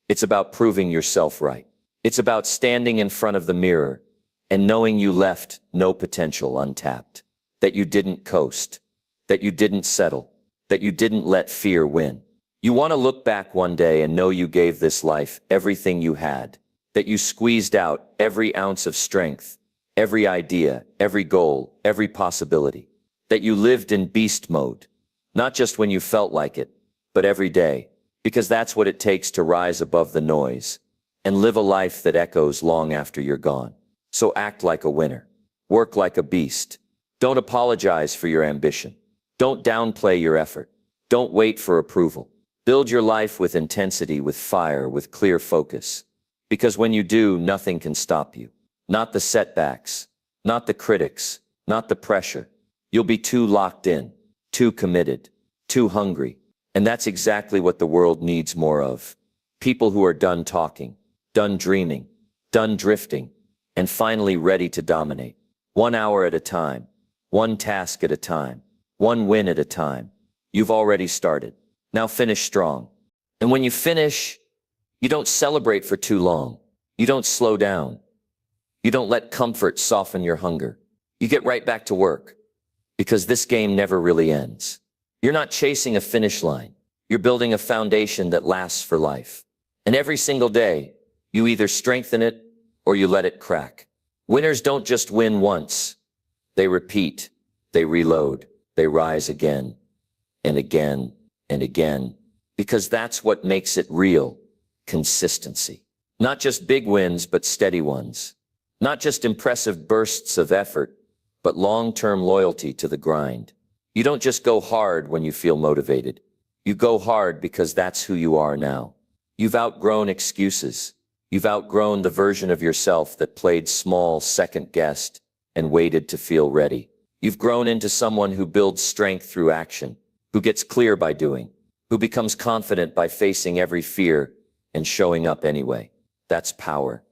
It's about proving yourself right. It's about standing in front of the mirror and knowing you left no potential untapped, that you didn't coast, that you didn't settle, that you didn't let fear win. You want to look back one day and know you gave this life everything you had, that you squeezed out every ounce of strength, every idea, every goal, every possibility, that you lived in beast mode, not just when you felt like it, but every day, because that's what it takes to rise above the noise and live a life that echoes long after you're gone. So act like a winner. Work like a beast. Don't apologize for your ambition. Don't downplay your effort. Don't wait for approval. Build your life with intensity, with fire, with clear focus. Because when you do, nothing can stop you. Not the setbacks, not the critics, not the pressure. You'll be too locked in, too committed, too hungry. And that's exactly what the world needs more of. People who are done talking, done dreaming, done drifting, and finally ready to dominate. 1 hour at a time, one task at a time, one win at a time. You've already started. Now finish strong. And when you finish, you don't celebrate for too long. You don't slow down. You don't let comfort soften your hunger. You get right back to work. Because this game never really ends. You're not chasing a finish line. You're building a foundation that lasts for life. And every single day, you either strengthen it or you let it crack. Winners don't just win once. They repeat, they reload, they rise again and again and again. Because that's what makes it real. Consistency. Not just big wins, but steady ones. Not just impressive bursts of effort, but long-term loyalty to the grind. You don't just go hard when you feel motivated. You go hard because that's who you are now. You've outgrown excuses. You've outgrown the version of yourself that played small, second-guessed, and waited to feel ready. You've grown into someone who builds strength through action, who gets clear by doing, who becomes confident by facing every fear and showing up anyway. That's power.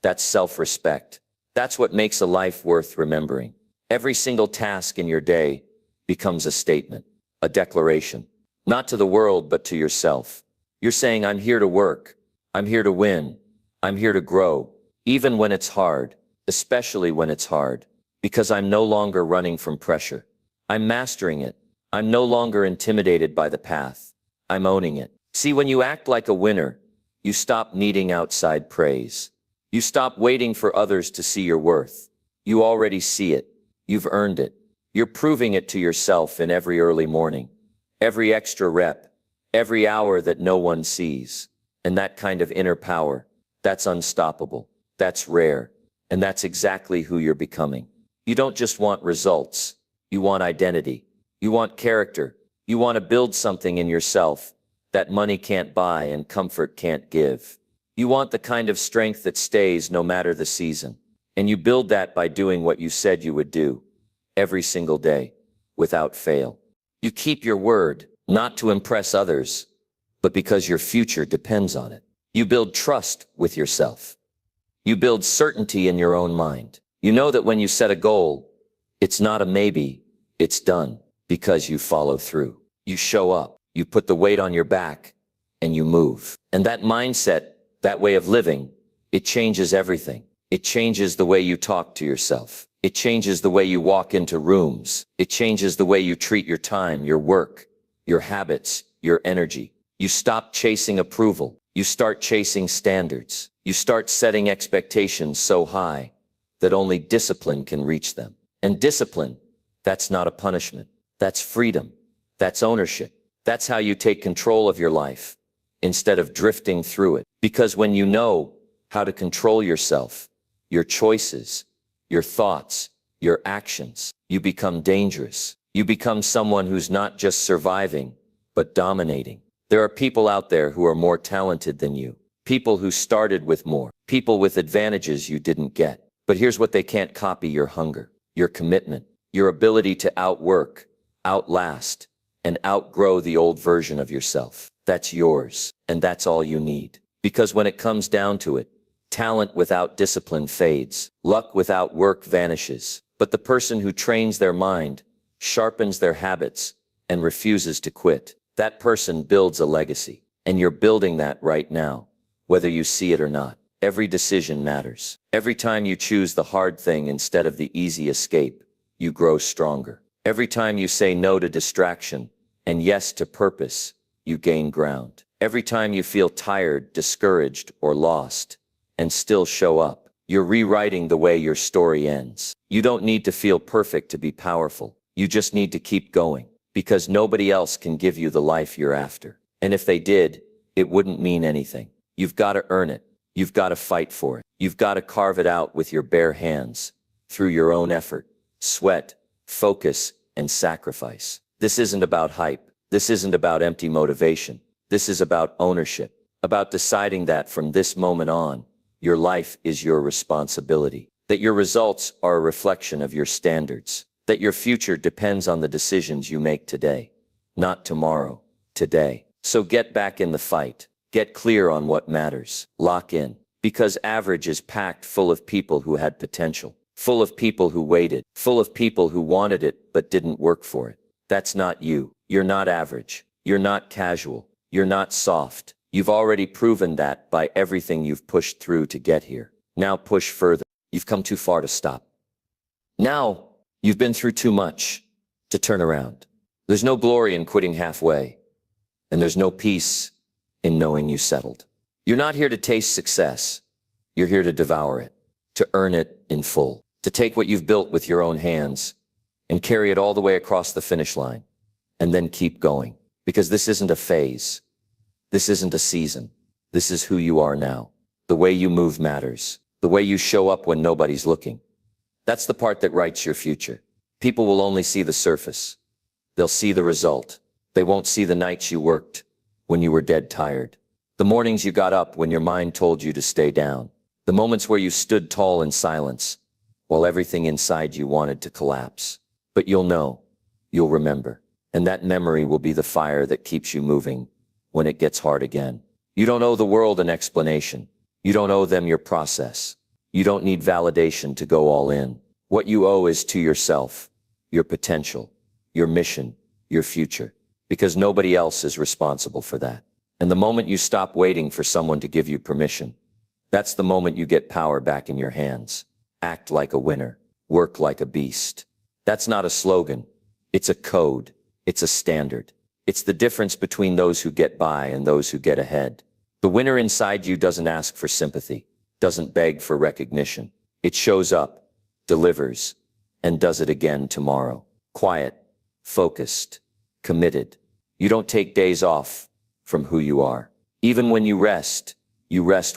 That's self-respect. That's what makes a life worth remembering. Every single task in your day becomes a statement, a declaration, not to the world, but to yourself. You're saying, I'm here to work. I'm here to win. I'm here to grow, even when it's hard, especially when it's hard, because I'm no longer running from pressure. I'm mastering it. I'm no longer intimidated by the path. I'm owning it. See, when you act like a winner, you stop needing outside praise. You stop waiting for others to see your worth. You already see it. You've earned it. You're proving it to yourself in every early morning, every extra rep, every hour that no one sees. And that kind of inner power, that's unstoppable. That's rare. And that's exactly who you're becoming. You don't just want results. You want identity. You want character. You want to build something in yourself that money can't buy and comfort can't give. You want the kind of strength that stays no matter the season. And you build that by doing what you said you would do every single day, without fail. You keep your word, not to impress others, but because your future depends on it. You build trust with yourself. You build certainty in your own mind. You know that when you set a goal, it's not a maybe, it's done, because you follow through. You show up, you put the weight on your back, and you move. And that mindset, that way of living, it changes everything. It changes the way you talk to yourself. It changes the way you walk into rooms. It changes the way you treat your time, your work, your habits, your energy. You stop chasing approval. You start chasing standards. You start setting expectations so high that only discipline can reach them. And discipline, that's not a punishment. That's freedom. That's ownership. That's how you take control of your life instead of drifting through it. Because when you know how to control yourself, your choices, your thoughts, your actions, you become dangerous. You become someone who's not just surviving, but dominating. There are people out there who are more talented than you. People who started with more. People with advantages you didn't get. But here's what they can't copy: your hunger, your commitment, your ability to outwork, outlast, and outgrow the old version of yourself. That's yours, and that's all you need. Because when it comes down to it, talent without discipline fades, luck without work vanishes. But the person who trains their mind, sharpens their habits, and refuses to quit, that person builds a legacy. And you're building that right now, whether you see it or not. Every decision matters. Every time you choose the hard thing instead of the easy escape, you grow stronger. Every time you say no to distraction and yes to purpose, you gain ground. Every time you feel tired, discouraged, or lost, and still show up, you're rewriting the way your story ends. You don't need to feel perfect to be powerful. You just need to keep going, because nobody else can give you the life you're after. And if they did, it wouldn't mean anything. You've got to earn it. You've got to fight for it. You've got to carve it out with your bare hands, through your own effort, sweat, focus, and sacrifice. This isn't about hype. This isn't about empty motivation. This is about ownership, about deciding that from this moment on, your life is your responsibility, that your results are a reflection of your standards, that your future depends on the decisions you make today, not tomorrow, today. So get back in the fight. Get clear on what matters. Lock in. Because average is packed full of people who had potential, full of people who waited, full of people who wanted it but didn't work for it. That's not you. You're not average. You're not casual. You're not soft. You've already proven that by everything you've pushed through to get here. Now push further. You've come too far to stop. Now you've been through too much to turn around. There's no glory in quitting halfway, and there's no peace in knowing you settled. You're not here to taste success. You're here to devour it, to earn it in full, to take what you've built with your own hands and carry it all the way across the finish line, and then keep going. Because this isn't a phase. This isn't a season. This is who you are now. The way you move matters. The way you show up when nobody's looking. That's the part that writes your future. People will only see the surface. They'll see the result. They won't see the nights you worked when you were dead tired. The mornings you got up when your mind told you to stay down. The moments where you stood tall in silence while everything inside you wanted to collapse. But you'll know. You'll remember. And that memory will be the fire that keeps you moving when it gets hard again. You don't owe the world an explanation. You don't owe them your process. You don't need validation to go all in. What you owe is to yourself, your potential, your mission, your future, because nobody else is responsible for that. And the moment you stop waiting for someone to give you permission, that's the moment you get power back in your hands. Act like a winner. Work like a beast. That's not a slogan. It's a code. It's a standard. It's the difference between those who get by and those who get ahead. The winner inside you doesn't ask for sympathy, doesn't beg for recognition. It shows up, delivers, and does it again tomorrow. Quiet, focused, committed. You don't take days off from who you are. Even when you rest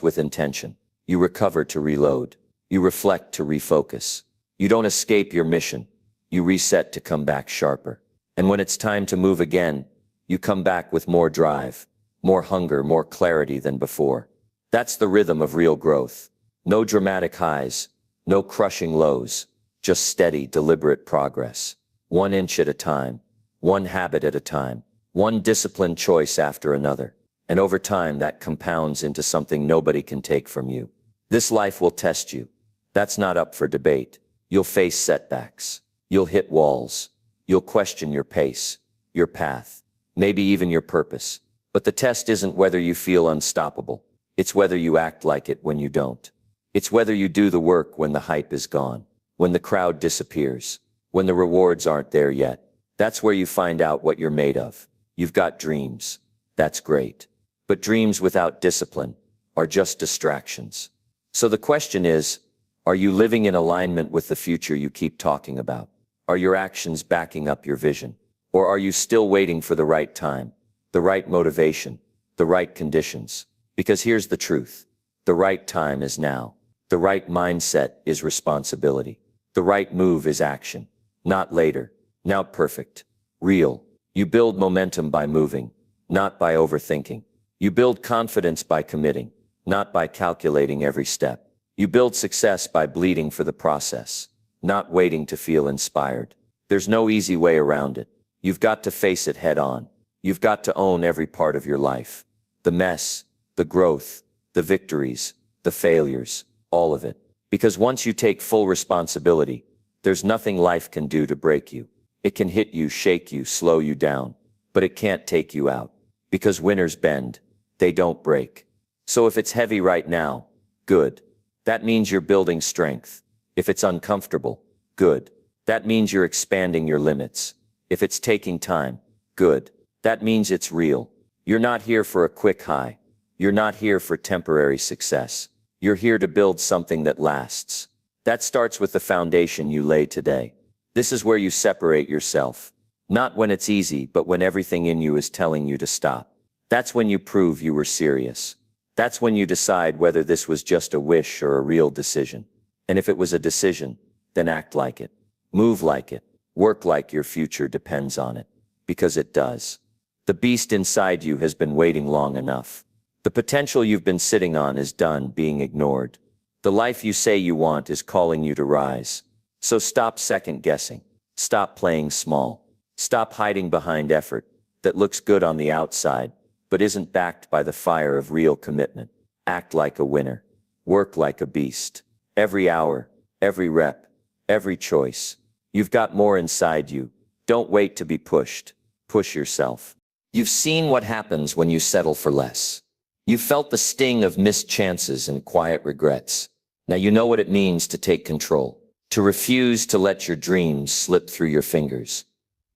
with intention. You recover to reload. You reflect to refocus. You don't escape your mission. You reset to come back sharper. And when it's time to move again, you come back with more drive, more hunger, more clarity than before. That's the rhythm of real growth. No dramatic highs, no crushing lows, just steady, deliberate progress. 1 inch at a time, one habit at a time, one disciplined choice after another. And over time, that compounds into something nobody can take from you. This life will test you. That's not up for debate. You'll face setbacks. You'll hit walls. You'll question your pace, your path, maybe even your purpose. But the test isn't whether you feel unstoppable. It's whether you act like it when you don't. It's whether you do the work when the hype is gone, when the crowd disappears, when the rewards aren't there yet. That's where you find out what you're made of. You've got dreams. That's great. But dreams without discipline are just distractions. So the question is, are you living in alignment with the future you keep talking about? Are your actions backing up your vision? Or are you still waiting for the right time, the right motivation, the right conditions? Because here's the truth. The right time is now. The right mindset is responsibility. The right move is action. Not later. Now perfect. Real. You build momentum by moving, not by overthinking. You build confidence by committing, not by calculating every step. You build success by bleeding for the process, not waiting to feel inspired. There's no easy way around it. You've got to face it head on. You've got to own every part of your life. The mess, the growth, the victories, the failures, all of it. Because once you take full responsibility, there's nothing life can do to break you. It can hit you, shake you, slow you down, but it can't take you out. Because winners bend, they don't break. So if it's heavy right now, good. That means you're building strength. If it's uncomfortable, good. That means you're expanding your limits. If it's taking time, good. That means it's real. You're not here for a quick high. You're not here for temporary success. You're here to build something that lasts. That starts with the foundation you lay today. This is where you separate yourself. Not when it's easy, but when everything in you is telling you to stop. That's when you prove you were serious. That's when you decide whether this was just a wish or a real decision. And if it was a decision, then act like it. Move like it. Work like your future depends on it. Because it does. The beast inside you has been waiting long enough. The potential you've been sitting on is done being ignored. The life you say you want is calling you to rise. So stop second guessing. Stop playing small. Stop hiding behind effort that looks good on the outside, but isn't backed by the fire of real commitment. Act like a winner. Work like a beast. Every hour, every rep, every choice. You've got more inside you. Don't wait to be pushed. Push yourself. You've seen what happens when you settle for less. You've felt the sting of missed chances and quiet regrets. Now you know what it means to take control, to refuse to let your dreams slip through your fingers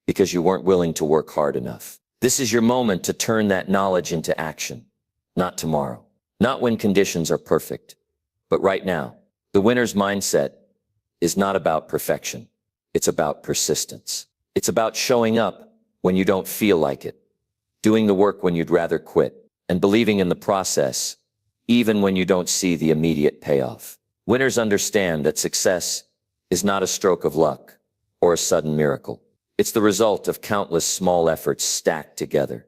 because you weren't willing to work hard enough. This is your moment to turn that knowledge into action. Not tomorrow, not when conditions are perfect, but right now. The winner's mindset is not about perfection. It's about persistence. It's about showing up when you don't feel like it, doing the work when you'd rather quit, and believing in the process, even when you don't see the immediate payoff. Winners understand that success is not a stroke of luck or a sudden miracle. It's the result of countless small efforts stacked together.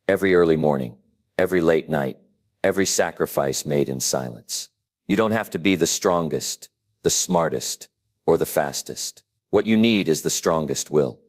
Every early morning, every late night, every sacrifice made in silence. You don't have to be the strongest, the smartest, or the fastest. What you need is the strongest will,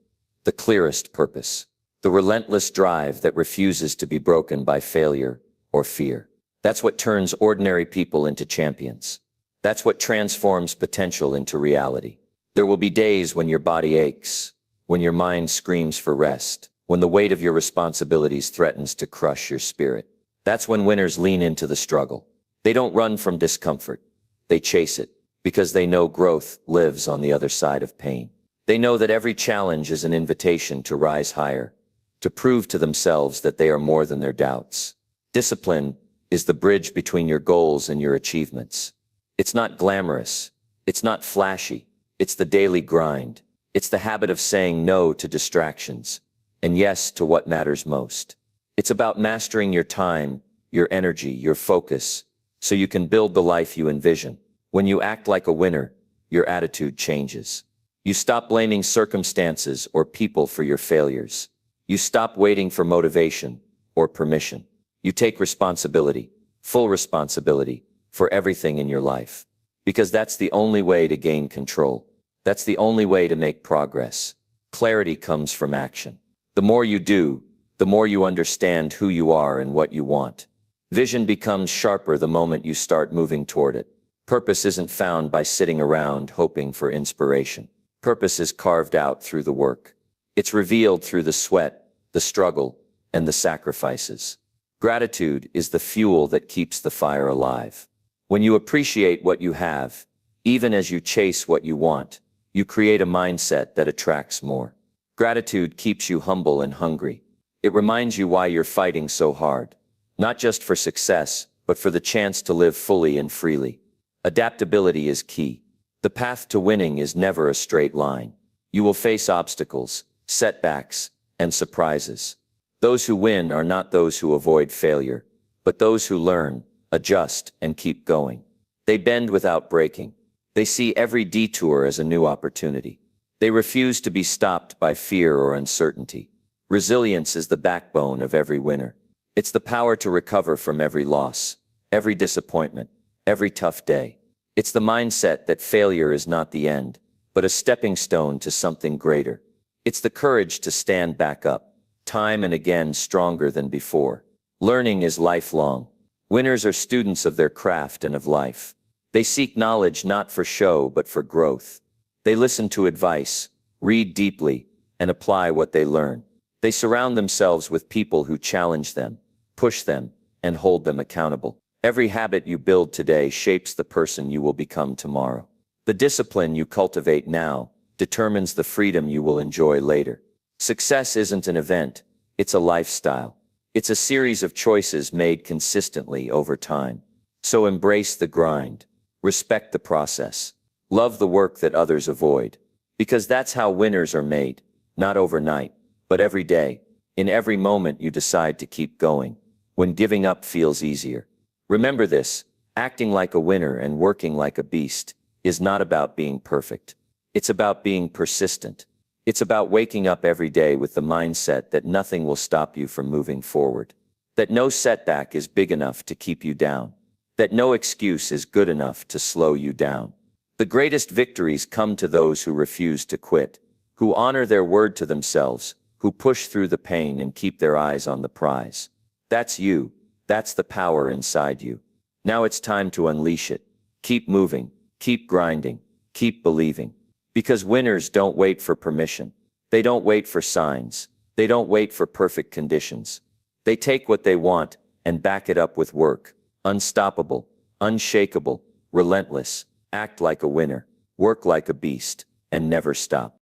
the clearest purpose, the relentless drive that refuses to be broken by failure or fear. That's what turns ordinary people into champions. That's what transforms potential into reality. There will be days when your body aches, when your mind screams for rest, when the weight of your responsibilities threatens to crush your spirit. That's when winners lean into the struggle. They don't run from discomfort. They chase it because they know growth lives on the other side of pain. They know that every challenge is an invitation to rise higher, to prove to themselves that they are more than their doubts. Discipline is the bridge between your goals and your achievements. It's not glamorous. It's not flashy. It's the daily grind. It's the habit of saying no to distractions and yes to what matters most. It's about mastering your time, your energy, your focus, so you can build the life you envision. When you act like a winner, your attitude changes. You stop blaming circumstances or people for your failures. You stop waiting for motivation or permission. You take responsibility, full responsibility, for everything in your life. Because that's the only way to gain control. That's the only way to make progress. Clarity comes from action. The more you do, the more you understand who you are and what you want. Vision becomes sharper the moment you start moving toward it. Purpose isn't found by sitting around hoping for inspiration. Purpose is carved out through the work. It's revealed through the sweat, the struggle, and the sacrifices. Gratitude is the fuel that keeps the fire alive. When you appreciate what you have, even as you chase what you want, you create a mindset that attracts more. Gratitude keeps you humble and hungry. It reminds you why you're fighting so hard. Not just for success, but for the chance to live fully and freely. Adaptability is key. The path to winning is never a straight line. You will face obstacles, setbacks, and surprises. Those who win are not those who avoid failure, but those who learn, adjust, and keep going. They bend without breaking. They see every detour as a new opportunity. They refuse to be stopped by fear or uncertainty. Resilience is the backbone of every winner. It's the power to recover from every loss, every disappointment, every tough day. It's the mindset that failure is not the end, but a stepping stone to something greater. It's the courage to stand back up, time and again stronger than before. Learning is lifelong. Winners are students of their craft and of life. They seek knowledge not for show but for growth. They listen to advice, read deeply, and apply what they learn. They surround themselves with people who challenge them, push them, and hold them accountable. Every habit you build today shapes the person you will become tomorrow. The discipline you cultivate now determines the freedom you will enjoy later. Success isn't an event, it's a lifestyle. It's a series of choices made consistently over time. So embrace the grind. Respect the process. Love the work that others avoid. Because that's how winners are made, not overnight, but every day. In every moment you decide to keep going, when giving up feels easier. Remember this, acting like a winner and working like a beast is not about being perfect. It's about being persistent. It's about waking up every day with the mindset that nothing will stop you from moving forward. That no setback is big enough to keep you down. That no excuse is good enough to slow you down. The greatest victories come to those who refuse to quit, who honor their word to themselves, who push through the pain and keep their eyes on the prize. That's you. That's the power inside you. Now it's time to unleash it. Keep moving, keep grinding, keep believing. Because winners don't wait for permission. They don't wait for signs. They don't wait for perfect conditions. They take what they want and back it up with work. Unstoppable, unshakable, relentless. Act like a winner, work like a beast, and never stop.